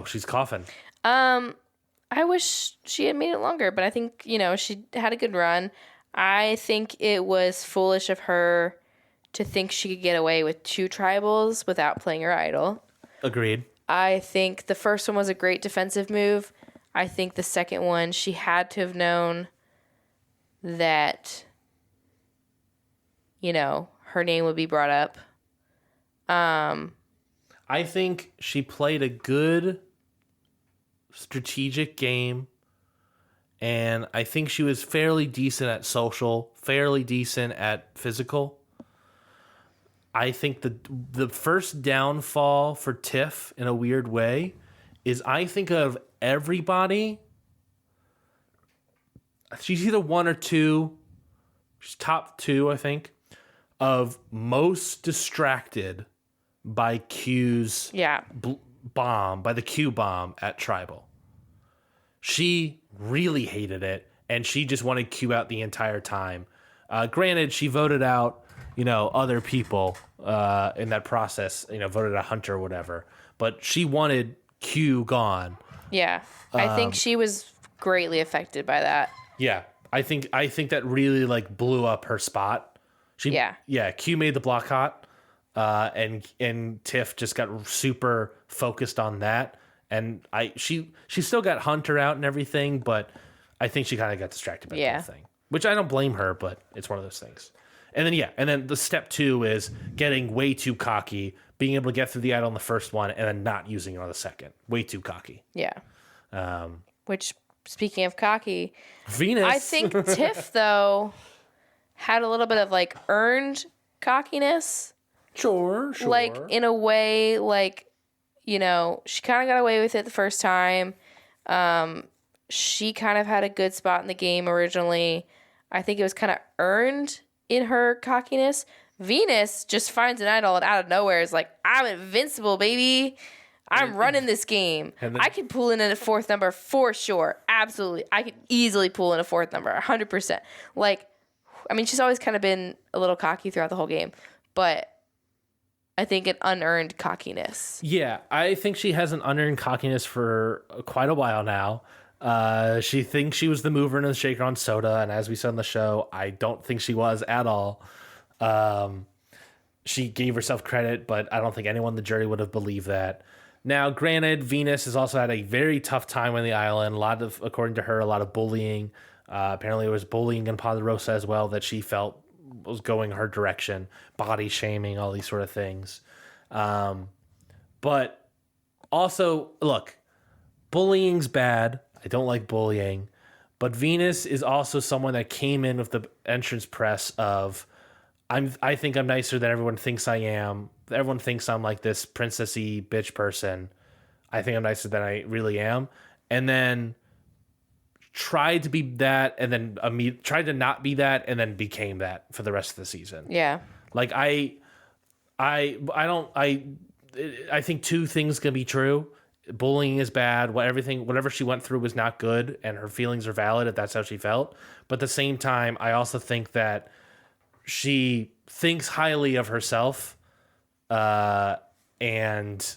She's coughing. I wish she had made it longer, but I think, she had a good run. I think it was foolish of her to think she could get away with 2 tribals without playing her idol. Agreed. I think the first one was a great defensive move. I think the second one, she had to have known that, her name would be brought up. I think she played a good strategic game, and I think she was fairly decent at social, fairly decent at physical. I think the first downfall for Tiff in a weird way is I think of everybody, she's either 1 or 2, she's top 2, I think, of most distracted by Q's bomb, by the Q bomb at Tribal. She really hated it, and she just wanted Q out the entire time. Granted, she voted out other people in that process, voted a Hunter or whatever. But she wanted Q gone. Yeah. I think she was greatly affected by that. Yeah. I think that really blew up her spot. Q made the block hot. And Tiff just got super focused on that. And she still got Hunter out and everything, but I think she kind of got distracted by the whole thing. Which I don't blame her, but it's one of those things. And then the step 2 is getting way too cocky, being able to get through the idol on the first one, and then not using it on the second. Way too cocky. Yeah. Which, speaking of cocky, Venus. I think Tiff, though, had a little bit of earned cockiness. Sure. In a way, she kind of got away with it the first time. She kind of had a good spot in the game originally. I think it was kind of earned in her cockiness. Venus just finds an idol and out of nowhere is like, I'm invincible, baby. I'm running this game. I can pull in a 4th number for sure. Absolutely. I could easily pull in a 4th number, 100%. She's always kind of been a little cocky throughout the whole game, but I think an unearned cockiness. Yeah, I think she has an unearned cockiness for quite a while now. She thinks she was the mover and the shaker on soda, and as we said on the show, I don't think she was at all. She gave herself credit, but I don't think anyone in the jury would have believed that. Now, granted, Venus has also had a very tough time on the island. According to her, a lot of bullying. Apparently, it was bullying in Ponderosa as well that she felt was going her direction, body shaming, all these sort of things. But also, look, bullying's bad. I don't like bullying. But Venus is also someone that came in with the entrance press of, I think I'm nicer than everyone thinks I am. Everyone thinks I'm like this princessy bitch person. I think I'm nicer than I really am. And then tried to be that, and then tried to not be that, and then became that for the rest of the season. Yeah. I think 2 things can be true. Bullying is bad. Whatever she went through was not good, and her feelings are valid if that's how she felt. But at the same time, I also think that she thinks highly of herself, and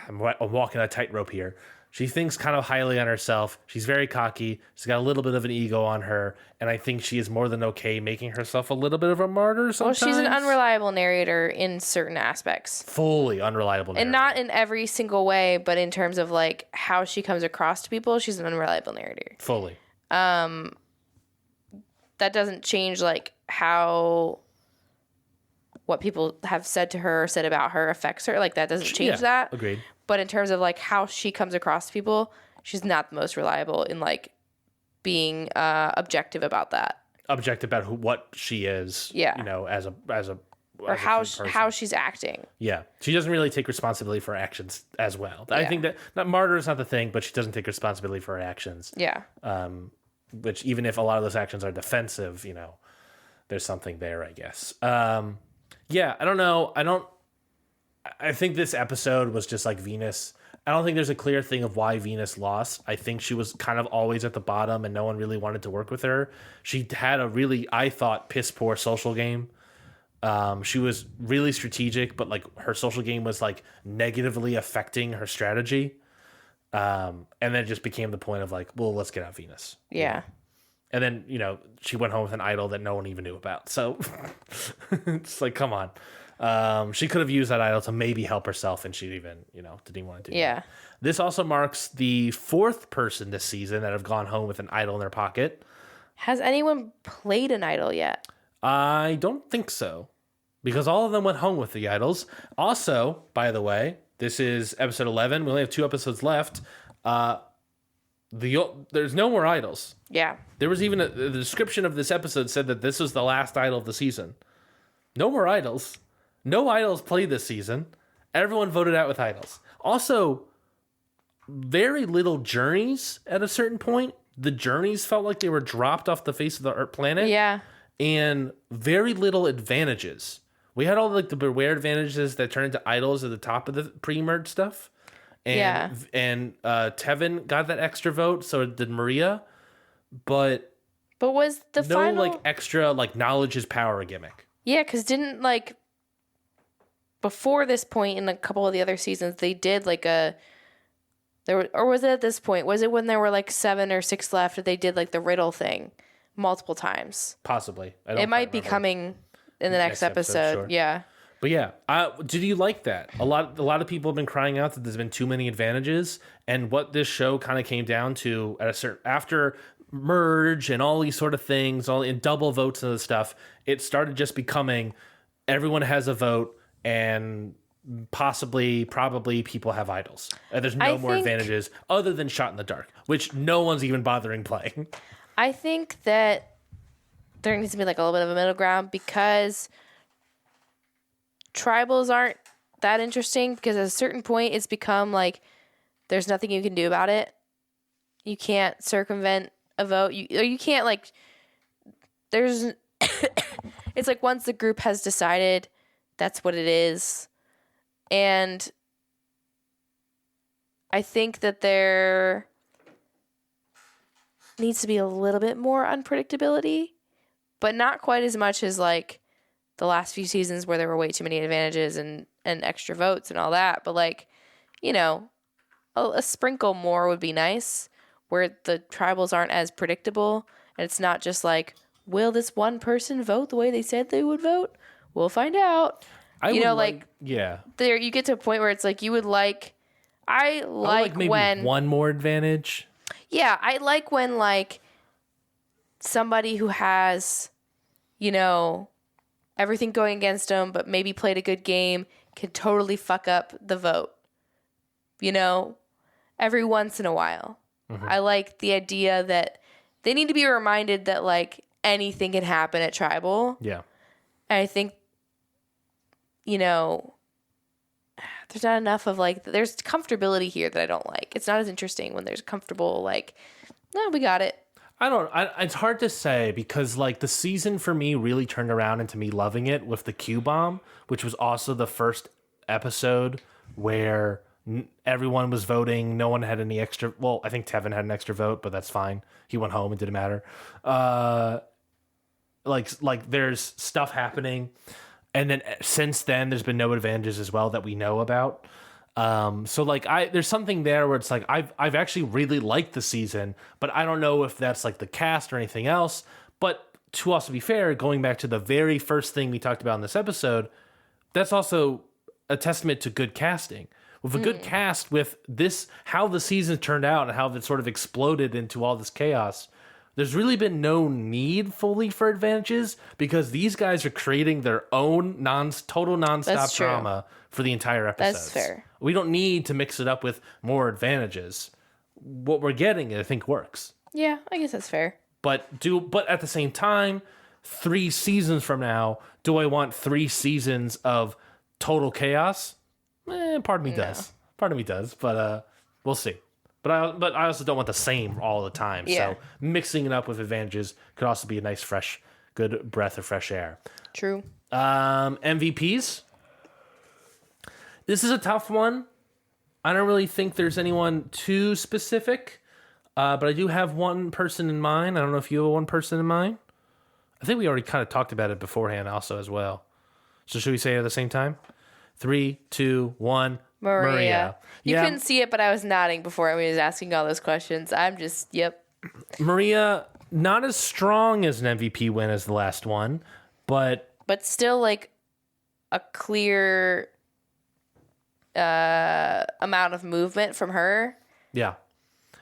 I'm walking a tightrope here. She thinks kind of highly on herself. She's very cocky. She's got a little bit of an ego on her. And I think she is more than okay making herself a little bit of a martyr sometimes. Well, she's an unreliable narrator in certain aspects. Fully unreliable narrator. And not in every single way, but in terms of like how she comes across to people, she's an unreliable narrator. Fully. That doesn't change like how what people have said to her or said about her affects her. Like that doesn't change that. Agreed. But in terms of like how she comes across to people, she's not the most reliable in like being objective about that. Objective about what she is. Yeah. You know, as a or how she's acting. Yeah, she doesn't really take responsibility for her actions as well. I think that martyr is not the thing, but she doesn't take responsibility for her actions. Yeah. Which even if a lot of those actions are defensive, you know, there's something there, I guess. Yeah, I don't know. I think this episode was just like Venus. I don't think there's a clear thing of why Venus lost. I think she was kind of always at the bottom and no one really wanted to work with her. She had a really, I thought, piss poor social game. She was really strategic, but like her social game was like negatively affecting her strategy. And then it just became the point of like, well, let's get out Venus. Yeah. And then, you know, she went home with an idol that no one even knew about. So it's like, come on. She could have used that idol to maybe help herself, and she even, you know, didn't want to do that. This also marks the 4th person this season that have gone home with an idol in their pocket. Has anyone played an idol yet? I don't think so, because all of them went home with the idols. Also, by the way, this is episode 11. We only have 2 episodes left. There's no more idols. Yeah. There was even the description of this episode said that this was the last idol of the season. No more idols. No idols played this season. Everyone voted out with idols. Also, very little journeys at a certain point. The journeys felt like they were dropped off the face of the Earth planet. Yeah. And very little advantages. We had all like the beware advantages that turned into idols at the top of the pre-merge stuff. And Tevin got that extra vote, so did Maria. But was the final like extra like knowledge is power gimmick. Yeah, because didn't like before this point in a couple of the other seasons they did like or was it at this point? Was it when there were like 7 or 6 left that they did like the riddle thing multiple times? Possibly. It might be coming in the next episode. Sure. Yeah. But yeah, did you like that? A lot of people have been crying out that there's been too many advantages, and what this show kind of came down to after merge and all these sort of things, all in double votes and the stuff, it started just becoming everyone has a vote and probably people have idols. There's no more advantages other than shot in the dark, which no one's even bothering playing. I think that there needs to be like a little bit of a middle ground because tribals aren't that interesting because at a certain point it's become like there's nothing you can do about it. You can't circumvent a vote. You can't like there's it's like once the group has decided that's what it is. And I think that there needs to be a little bit more unpredictability, but not quite as much as like the last few seasons where there were way too many advantages and extra votes and all that. But like, you know, a sprinkle more would be nice where the tribals aren't as predictable. And it's not just like, will this one person vote the way they said they would vote? We'll find out. There you get to a point where it's like you would like I like maybe when one more advantage. Yeah, I like when like somebody who has, you know, everything going against them but maybe played a good game can totally fuck up the vote. You know, every once in a while. Mm-hmm. I like the idea that they need to be reminded that like anything can happen at tribal. Yeah. And I think, you know, there's not enough of like, there's comfortability here that I don't like. It's not as interesting when there's comfortable, like, no, we got it. It's hard to say because like the season for me really turned around into me loving it with the Q bomb, which was also the first episode where everyone was voting. No one had any extra. Well, I think Tevin had an extra vote, but that's fine. He went home. It didn't matter. Like there's stuff happening. And then since then, there's been no advantages as well that we know about. So like there's something there where it's like I've actually really liked the season, but I don't know if that's like the cast or anything else. But to also be fair, going back to the very first thing we talked about in this episode, that's also a testament to good casting. With a good cast, with this, how the season turned out and how it sort of exploded into all this chaos, there's really been no need fully for advantages because these guys are creating their own total nonstop drama for the entire episode. That's fair. We don't need to mix it up with more advantages. What we're getting, I think, works. Yeah, I guess that's fair. But at the same time, 3 seasons from now, do I want 3 seasons of total chaos? Part of me does. Part of me does, but we'll see. But I also don't want the same all the time. Yeah. So mixing it up with advantages could also be a nice, fresh, good breath of fresh air. True. MVPs. This is a tough one. I don't really think there's anyone too specific. But I do have one person in mind. I don't know if you have one person in mind. I think we already kind of talked about it beforehand also as well. So should we say it at the same time? 3, 2, 1. Maria. You couldn't see it, but I was nodding before I was asking all those questions. I'm just, yep. Maria, not as strong as an MVP win as the last one, but still like a clear amount of movement from her. Yeah.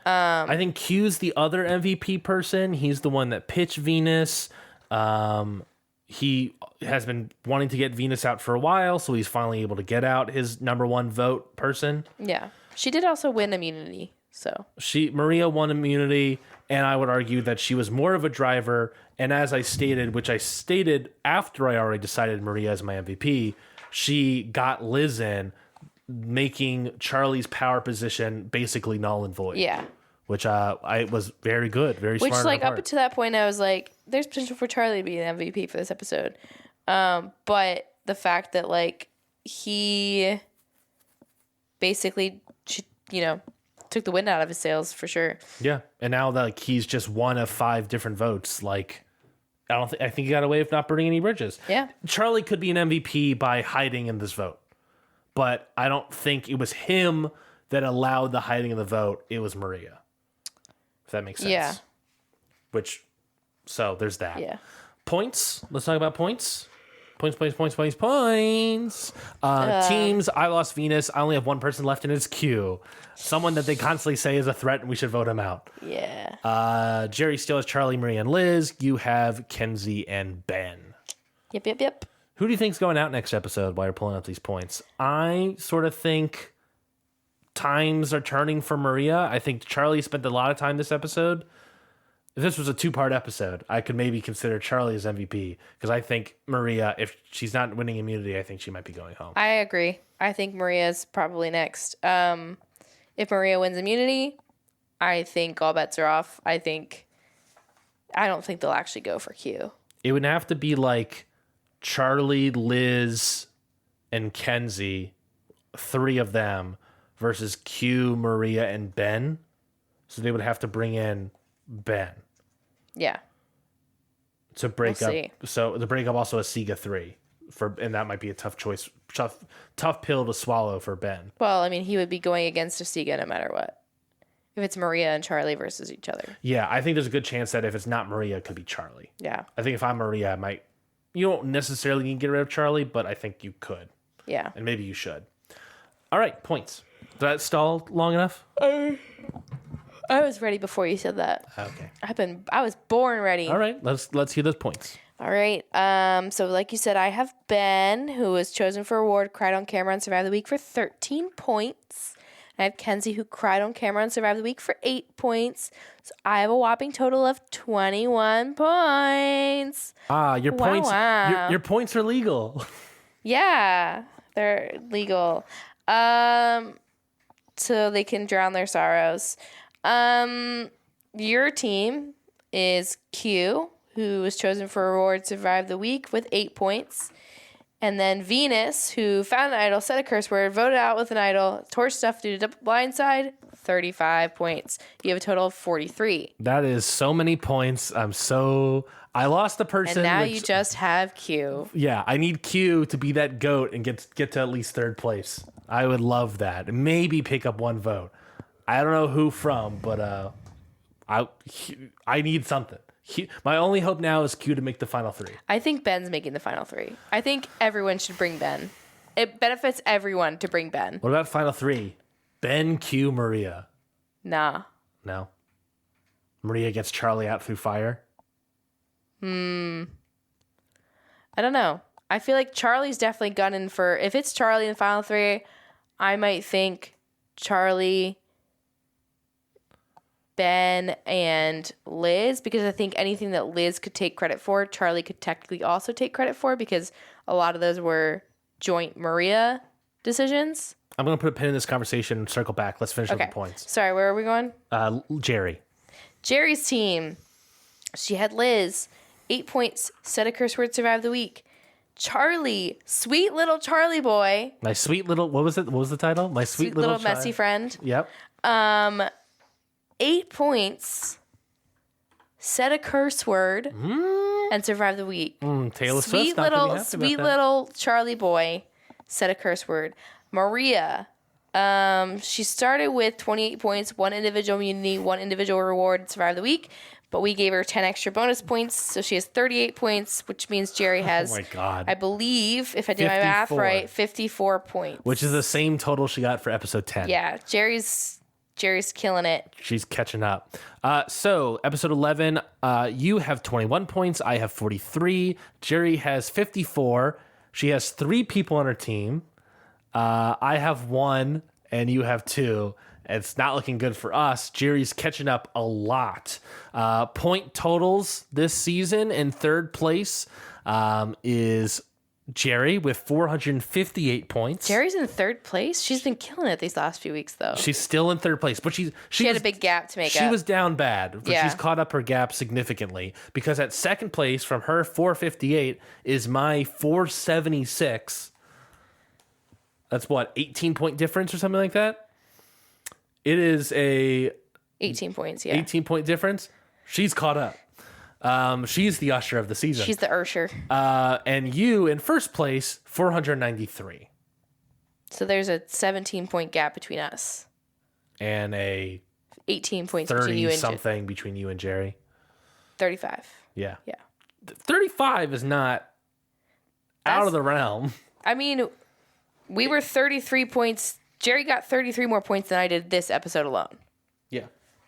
I think Q's the other MVP person. He's the one that pitched Venus. He has been wanting to get Venus out for a while, so he's finally able to get out his number 1 vote person. Yeah. She did also win immunity, so. Maria won immunity, and I would argue that she was more of a driver, and as I stated, which I stated after I already decided Maria is my MVP, she got Liz in, making Charlie's power position basically null and void. Yeah. Which I was very good, very smart. Which, like, up to that point, I was like, there's potential for Charlie to be an MVP for this episode. But the fact that, like, he basically, took the wind out of his sails for sure. Yeah, and now that like, he's just one of 5 different votes. Like, I think he got away with not burning any bridges. Yeah, Charlie could be an MVP by hiding in this vote, but I don't think it was him that allowed the hiding in the vote. It was Maria. If that makes sense. Yeah. So there's that. Yeah. Points. Let's talk about points. Points. Teams. I lost Venus. I only have one person left, and it's Q. Someone that they constantly say is a threat, and we should vote him out. Yeah. Jerry still has Charlie, Maria, and Liz. You have Kenzie and Ben. Yep. Who do you think's going out next episode while you're pulling up these points? I sort of think times are turning for Maria. I think Charlie spent a lot of time this episode. If this was a 2-part episode, I could maybe consider Charlie as MVP because I think Maria, if she's not winning immunity, I think she might be going home. I agree. I think Maria's probably next. If Maria wins immunity, I think all bets are off. I don't think they'll actually go for Q. It would have to be like Charlie, Liz, and Kenzie, 3 of them, versus Q, Maria, and Ben. So they would have to bring in Ben. Yeah. To break We'll up. see. So to break up also a Sega 3. And that might be a tough choice. Tough pill to swallow for Ben. Well, I mean, he would be going against Asiga no matter what. If it's Maria and Charlie versus each other. Yeah, I think there's a good chance that if it's not Maria, it could be Charlie. Yeah. I think if I'm Maria, I might. You don't necessarily need to get rid of Charlie, but I think you could. Yeah. And maybe you should. All right, points. Did that stall long enough? I was ready before you said that. Okay. I was born ready. All right, let's hear those points. All right. So like you said, I have Ben, who was chosen for award, cried on camera and survived the week for 13 points. I have Kenzie, who cried on camera and survived the week for 8 points. So I have a whopping total of 21 points. Your points. Wow. Your points are legal. Yeah, they're legal. So they can drown their sorrows. Your team is Q, who was chosen for award, survived the week with 8 points. And then Venus, who found an idol, said a curse word, voted out with an idol, tore stuff due to blindside, 35 points. You have a total of 43. That is so many points. I lost a person. And now you just have Q. Yeah, I need Q to be that GOAT and get to at least 3rd place. I would love that. Maybe pick up one vote. I don't know who from, but I need something. My only hope now is Q to make the final 3. I think Ben's making the final 3. I think everyone should bring Ben. It benefits everyone to bring Ben. What about final 3? Ben, Q, Maria. Nah. No. Maria gets Charlie out through fire. I don't know. I feel like Charlie's definitely gunning for... If it's Charlie in the final 3, I might think Charlie, Ben, and Liz, because I think anything that Liz could take credit for, Charlie could technically also take credit for, because a lot of those were joint Maria decisions. I'm going to put a pin in this conversation and circle back. Let's finish with the points. Sorry, where are we going? Jerry. Jerry's team. She had Liz, 8 points, said a curse word, survived the week. Charlie, sweet little Charlie boy. My sweet little, what was it? What was the title? My sweet little messy friend. Yep. 8 points, said a curse word, and survived the week. Taylor Swift. Sweet little Charlie boy said a curse word. Maria, she started with 28 points, 1 individual immunity, 1 individual reward, survived the week. But we gave her 10 extra bonus points, so she has 38 points, which means Jerry has, oh my God, I believe, if I did my math right, 54 points. Which is the same total she got for episode 10. Yeah, Jerry's killing it. She's catching up. So, episode 11, you have 21 points. I have 43. Jerry has 54. She has 3 people on her team. I have 1, and you have 2. It's not looking good for us. Jerry's catching up a lot. Point totals this season in third place is Jerry with 458 points. Jerry's in third place? She's been killing it these last few weeks, though. She's still in third place, but she had a big gap to make up. She was down bad, but yeah. She's caught up her gap significantly, because at second place from her 458 is my 476. That's what, 18-point difference or something like that? It is a 18 points, yeah. 18-point difference. She's caught up. She's the usher of the season. She's the Ursher. And you in first place, 493. So there's a 17-point gap between us. And a 18 points between you and 30-something between you and Jerry. 35. Yeah. Yeah. 35 is not out of the realm. I mean, we were 33 points. Jerry got 33 more points than I did this episode alone. Yeah.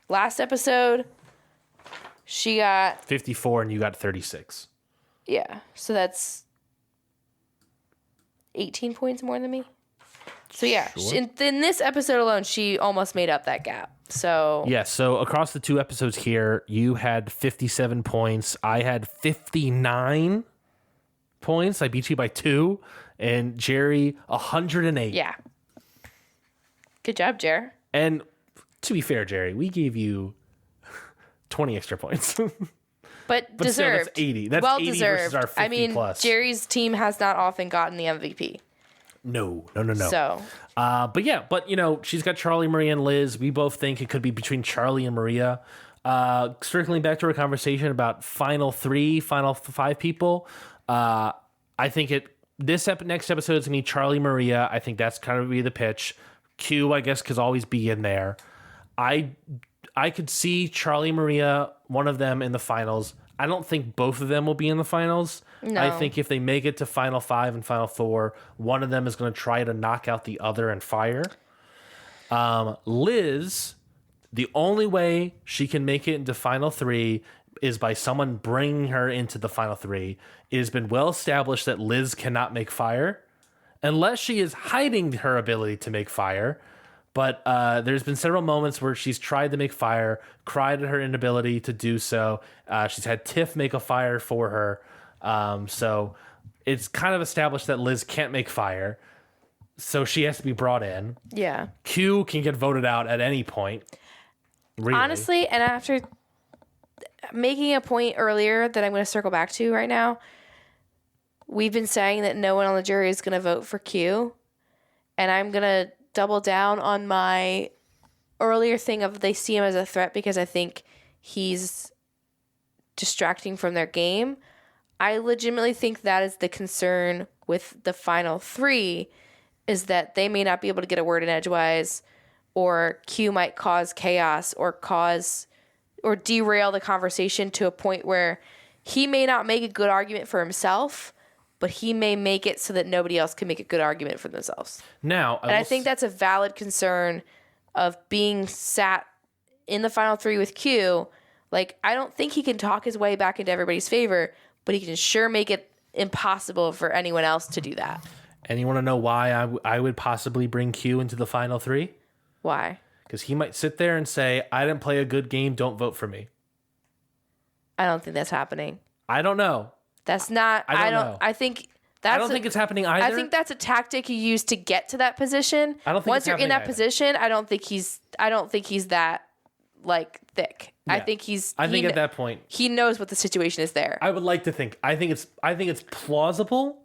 Last episode, she got 54 and you got 36. Yeah. So that's 18 points more than me. So yeah, Sure. in this episode alone, she almost made up that gap. So yeah, so across the 2 episodes here, you had 57 points. I had 59 points. I beat you by 2. And Jerry, 108. yeah. Good job, Jer. And to be fair, Jerry, we gave you 20 extra points. But deserved. Still, that's 80. That's well 80 deserved. versus our 50 I mean, plus. Jerry's team has not often gotten the MVP. No. So, But you know, she's got Charlie, Maria, and Liz. We both think it could be between Charlie and Maria. Circling back to our conversation about final 5 people. I think next episode is gonna be Charlie, Maria. I think that's kind of be the pitch. Q, I guess, could always be in there. I could see Charlie, Maria, one of them in the finals. I don't think both of them will be in the finals. No. I think if they make it to final 5 and final 4, one of them is going to try to knock out the other and fire. Liz, the only way she can make it into final 3 is by someone bringing her into the final 3. It has been well established that Liz cannot make fire unless she is hiding her ability to make fire. But there's been several moments where she's tried to make fire, cried at her inability to do so. She's had Tiff make a fire for her. So it's kind of established that Liz can't make fire. So she has to be brought in. yeah. Q can get voted out at any point. Really. Honestly, and after making a point earlier that I'm going to circle back to right now, we've been saying that no one on the jury is going to vote for Q. And I'm going to double down on my earlier thing of they see him as a threat because I think he's distracting from their game. I legitimately think that is the concern with the final 3 is that they may not be able to get a word in edgewise, or Q might cause chaos or derail the conversation to a point where he may not make a good argument for himself, but he may make it so that nobody else can make a good argument for themselves. Now, I think that's a valid concern of being sat in the final three with Q. Like, I don't think he can talk his way back into everybody's favor, but he can sure make it impossible for anyone else to do that. And you want to know why I would possibly bring Q into the final three? Why? Because he might sit there and say, I didn't play a good game, don't vote for me. I don't think that's happening. I don't know. That's not. I don't know. I think that's. I don't think it's happening either. I think that's a tactic you use to get to that position. I don't think once you're in that either. position, I don't think he's that like thick. Yeah. I think he's. I think at that point he knows what the situation is there. I would like to think. I think it's plausible.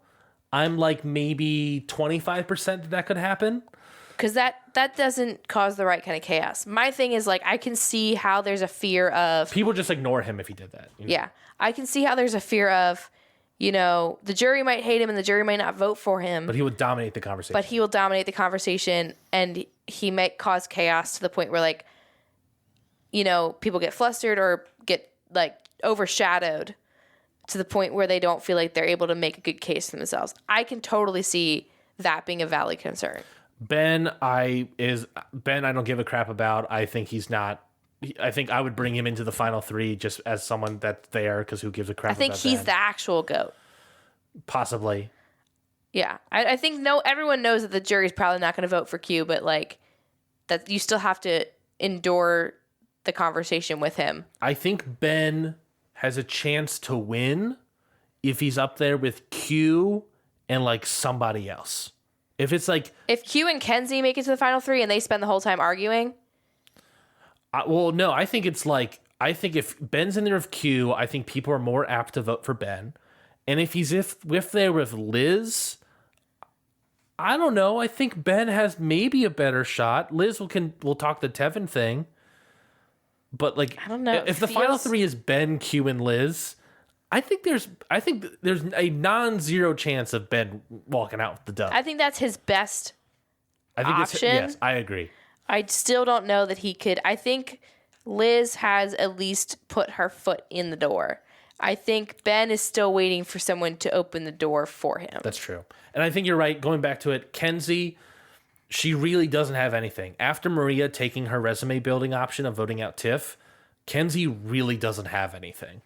I'm like maybe 25% that could happen. Because that doesn't cause the right kind of chaos. My thing is, like, I can see how there's a fear of... People just ignore him if he did that. You know? Yeah. I can see how there's a fear of, the jury might hate him and the jury might not vote for him. But he would dominate the conversation. But he will dominate the conversation, and he might cause chaos to the point where, like, people get flustered or get, like, overshadowed to the point where they don't feel like they're able to make a good case for themselves. I can totally see that being a valid concern. Ben, I don't give a crap about. I think he's not. I think I would bring him into the final three just as someone that's there, because who gives a crap about I think he's Ben? the actual GOAT. Possibly. Yeah. I think everyone knows that the jury's probably not going to vote for Q, but like that you still have to endure the conversation with him. I think Ben has a chance to win if he's up there with Q and like somebody else. If it's like... If Q and Kenzie make it to the final three and they spend the whole time arguing... well, no, I think it's like... I think if Ben's in there with Q, I think people are more apt to vote for Ben. And if he's if there with Liz, I don't know. I think Ben has maybe a better shot. Liz will talk the Tevin thing. But like... I don't know. If the final three is Ben, Q, and Liz... I think there's a non-zero chance of Ben walking out with the dub. I think that's his best option. Yes, I agree. I still don't know that he could. I think Liz has at least put her foot in the door. I think Ben is still waiting for someone to open the door for him. That's true. And I think you're right. Going back to it, Kenzie, she really doesn't have anything. After Maria taking her resume building option of voting out Tiff, Kenzie really doesn't have anything.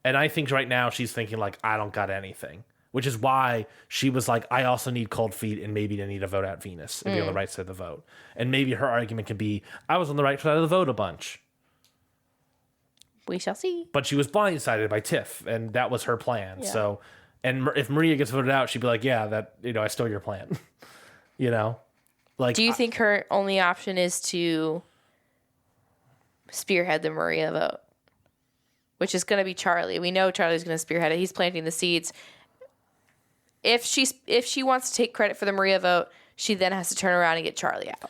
And I think right now she's thinking like, I don't got anything, which is why she was like, I also need cold feet and maybe I need to vote out Venus and be on the right side of the vote. And maybe her argument can be, I was on the right side of the vote a bunch. We shall see. But she was blindsided by Tiff, and that was her plan. Yeah. So, and if Maria gets voted out, she'd be like, yeah, that, I stole your plan. Like, do you think her only option is to spearhead the Maria vote? Which is going to be Charlie. We know Charlie's going to spearhead it. He's planting the seeds. If she wants to take credit for the Maria vote, she then has to turn around and get Charlie out.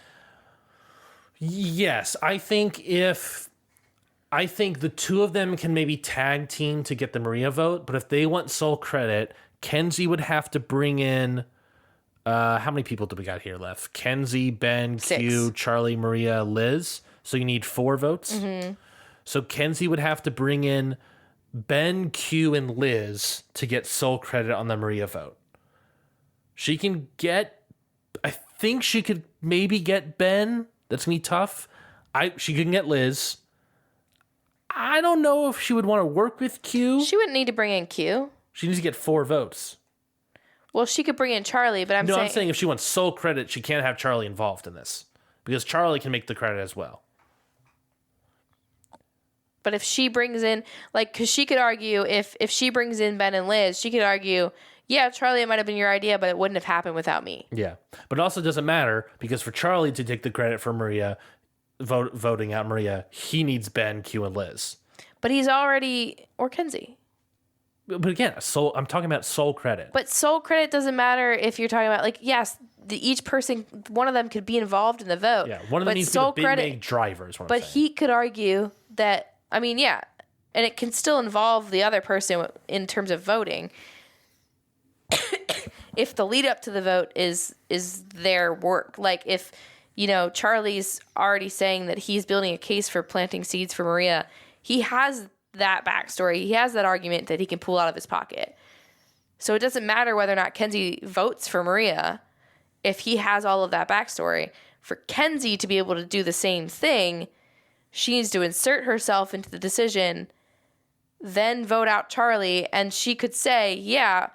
Yes, I think the two of them can maybe tag team to get the Maria vote, but if they want sole credit, Kenzie would have to bring in how many people do we got here left? Kenzie, Ben, 6. Q, Charlie, Maria, Liz. So you need 4 votes. Mm-hmm. So Kenzie would have to bring in Ben, Q, and Liz to get sole credit on the Maria vote. She can get... I think she could maybe get Ben. That's going to be tough. She can get Liz. I don't know if she would want to work with Q. She wouldn't need to bring in Q. She needs to get 4 votes. Well, she could bring in Charlie, but I'm saying if she wants sole credit, she can't have Charlie involved in this. Because Charlie can make the credit as well. But if she brings in, like, because she could argue, if she brings in Ben and Liz, she could argue, yeah, Charlie, it might have been your idea, but it wouldn't have happened without me. Yeah. But it also doesn't matter, because for Charlie to take the credit for Maria, voting out Maria, he needs Ben, Q, and Liz. But he's already, or Kenzie. But again, I'm talking about sole credit. But sole credit doesn't matter if you're talking about, like, yes, each person, one of them could be involved in the vote. Yeah, one of them needs to be the big driver is what I'm saying. But he could argue that, I mean, yeah, and it can still involve the other person in terms of voting. if the lead up to the vote is their work. Like if, Charlie's already saying that he's building a case for planting seeds for Maria, he has that backstory. He has that argument that he can pull out of his pocket. So it doesn't matter whether or not Kenzie votes for Maria if he has all of that backstory. For Kenzie to be able to do the same thing, she needs to insert herself into the decision, then vote out Charlie, and she could say, yeah,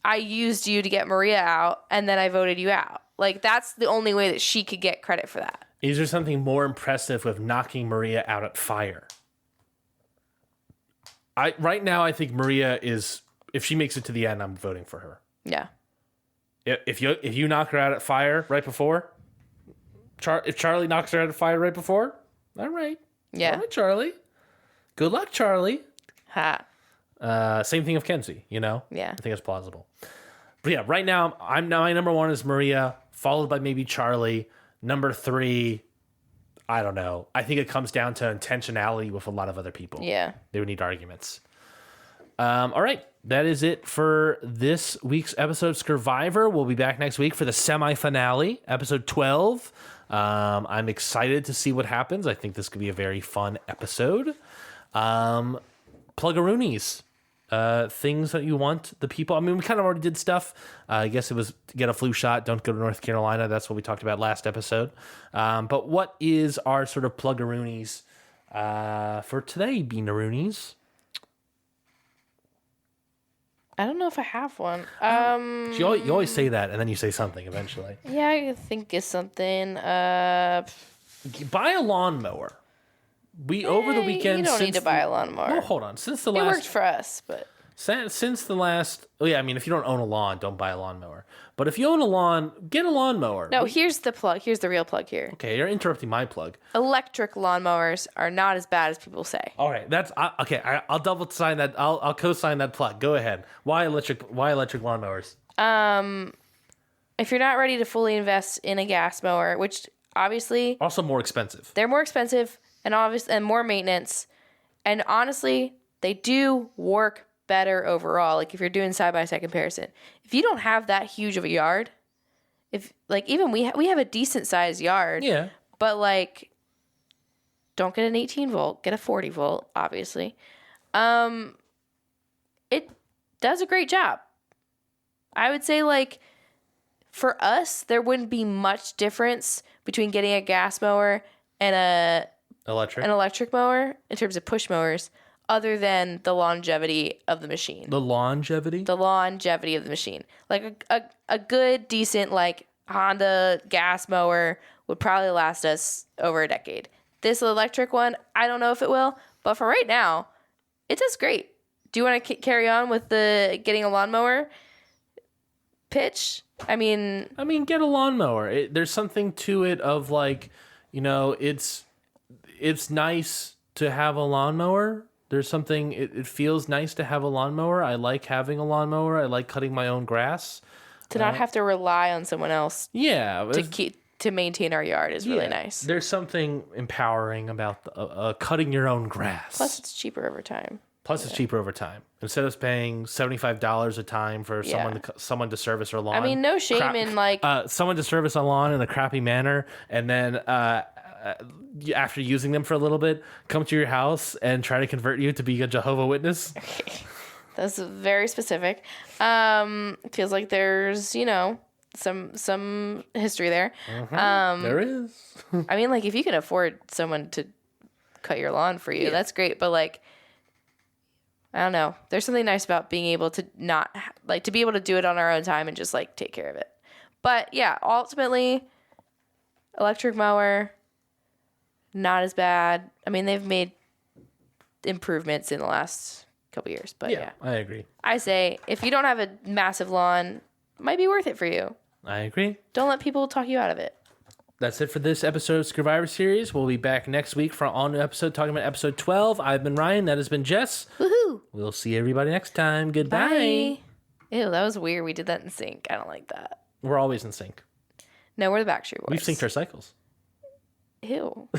I used you to get Maria out, and then I voted you out. Like, that's the only way that she could get credit for that. Is there something more impressive with knocking Maria out at fire? Right now, I think Maria is, if she makes it to the end, I'm voting for her. Yeah. If you knock her out at fire right before, if Charlie knocks her out at fire right before, all right. Yeah. All right, Charlie. Good luck, Charlie. Ha. Same thing of Kenzie, Yeah. I think it's plausible. But yeah, right now, my number 1 is Maria, followed by maybe Charlie. Number 3, I don't know. I think it comes down to intentionality with a lot of other people. Yeah. They would need arguments. All right. That is it for this week's episode of Scurvivor. We'll be back next week for the semi-finale, episode 12. I'm excited to see what happens. I think this could be a very fun episode. Plug-a-roonies. Things that you want the people. I mean, we kind of already did stuff. I guess it was get a flu shot. Don't go to North Carolina. That's what we talked about last episode. But what is our sort of plug-a-roonies for today, Bean-a-roonies? I don't know if I have one. You always say that, and then you say something eventually. Yeah, I think it's something. Buy a lawnmower. Over the weekend. You don't need to buy a lawnmower. No, hold on. Since the It last, worked for us, but since the last. Oh yeah, I mean, if you don't own a lawn, don't buy a lawnmower. But if you own a lawn, get a lawnmower. no. Here's the plug. Here's the real plug here. Okay, you're interrupting my plug. Electric lawnmowers are not as bad as people say. All right, that's okay. I'll double sign that. I'll co-sign that plug. Go ahead. Why electric lawnmowers? If you're not ready to fully invest in a gas mower, which obviously Also more expensive. they're more expensive and more maintenance, and honestly, they do work better overall. Like if you're doing side-by-side comparison, if you don't have that huge of a yard, if like even we have a decent sized yard, Yeah. but like don't get an 18 volt, get a 40 volt, obviously. It does a great job. I would say like for us, there wouldn't be much difference between getting a gas mower and an electric mower in terms of push mowers, other than the longevity of the machine. The longevity? The longevity of the machine. Like a good, decent, like Honda gas mower would probably last us over a decade. This electric one, I don't know if it will, but for right now, it does great. Do you want to carry on with the getting a lawnmower pitch? I mean, get a lawnmower. There's something to it of like, it's nice to have a lawnmower. There's something, it feels nice to have a lawnmower. I like having a lawnmower. I like cutting my own grass. To not have to rely on someone else Yeah. to maintain our yard is really nice. There's something empowering about cutting your own grass. Plus, it's cheaper over time. It's cheaper over time. Instead of paying $75 a time for someone to service our lawn. I mean, no shame in like someone to service a lawn in a crappy manner, and then after using them for a little bit, come to your house and try to convert you to be a Jehovah's Witness. That's very specific. It feels like there's some history there. There is. I mean, like if you can afford someone to cut your lawn for you, that's great. But like, I don't know. There's something nice about being able to to be able to do it on our own time and just like take care of it. But yeah, ultimately, electric mower, not as bad. I mean, they've made improvements in the last couple years, but yeah. I agree. I say if you don't have a massive lawn, it might be worth it for you. I agree. Don't let people talk you out of it. That's it for this episode of Scurvivor series. We'll be back next week for an all-new episode talking about episode 12. I've been Ryan. That has been Jess. Woohoo! We'll see everybody next time. Goodbye. Bye. Ew, that was weird. We did that in sync. I don't like that. We're always in sync. No, we're the Backstreet Boys. We've synced our cycles. Ew.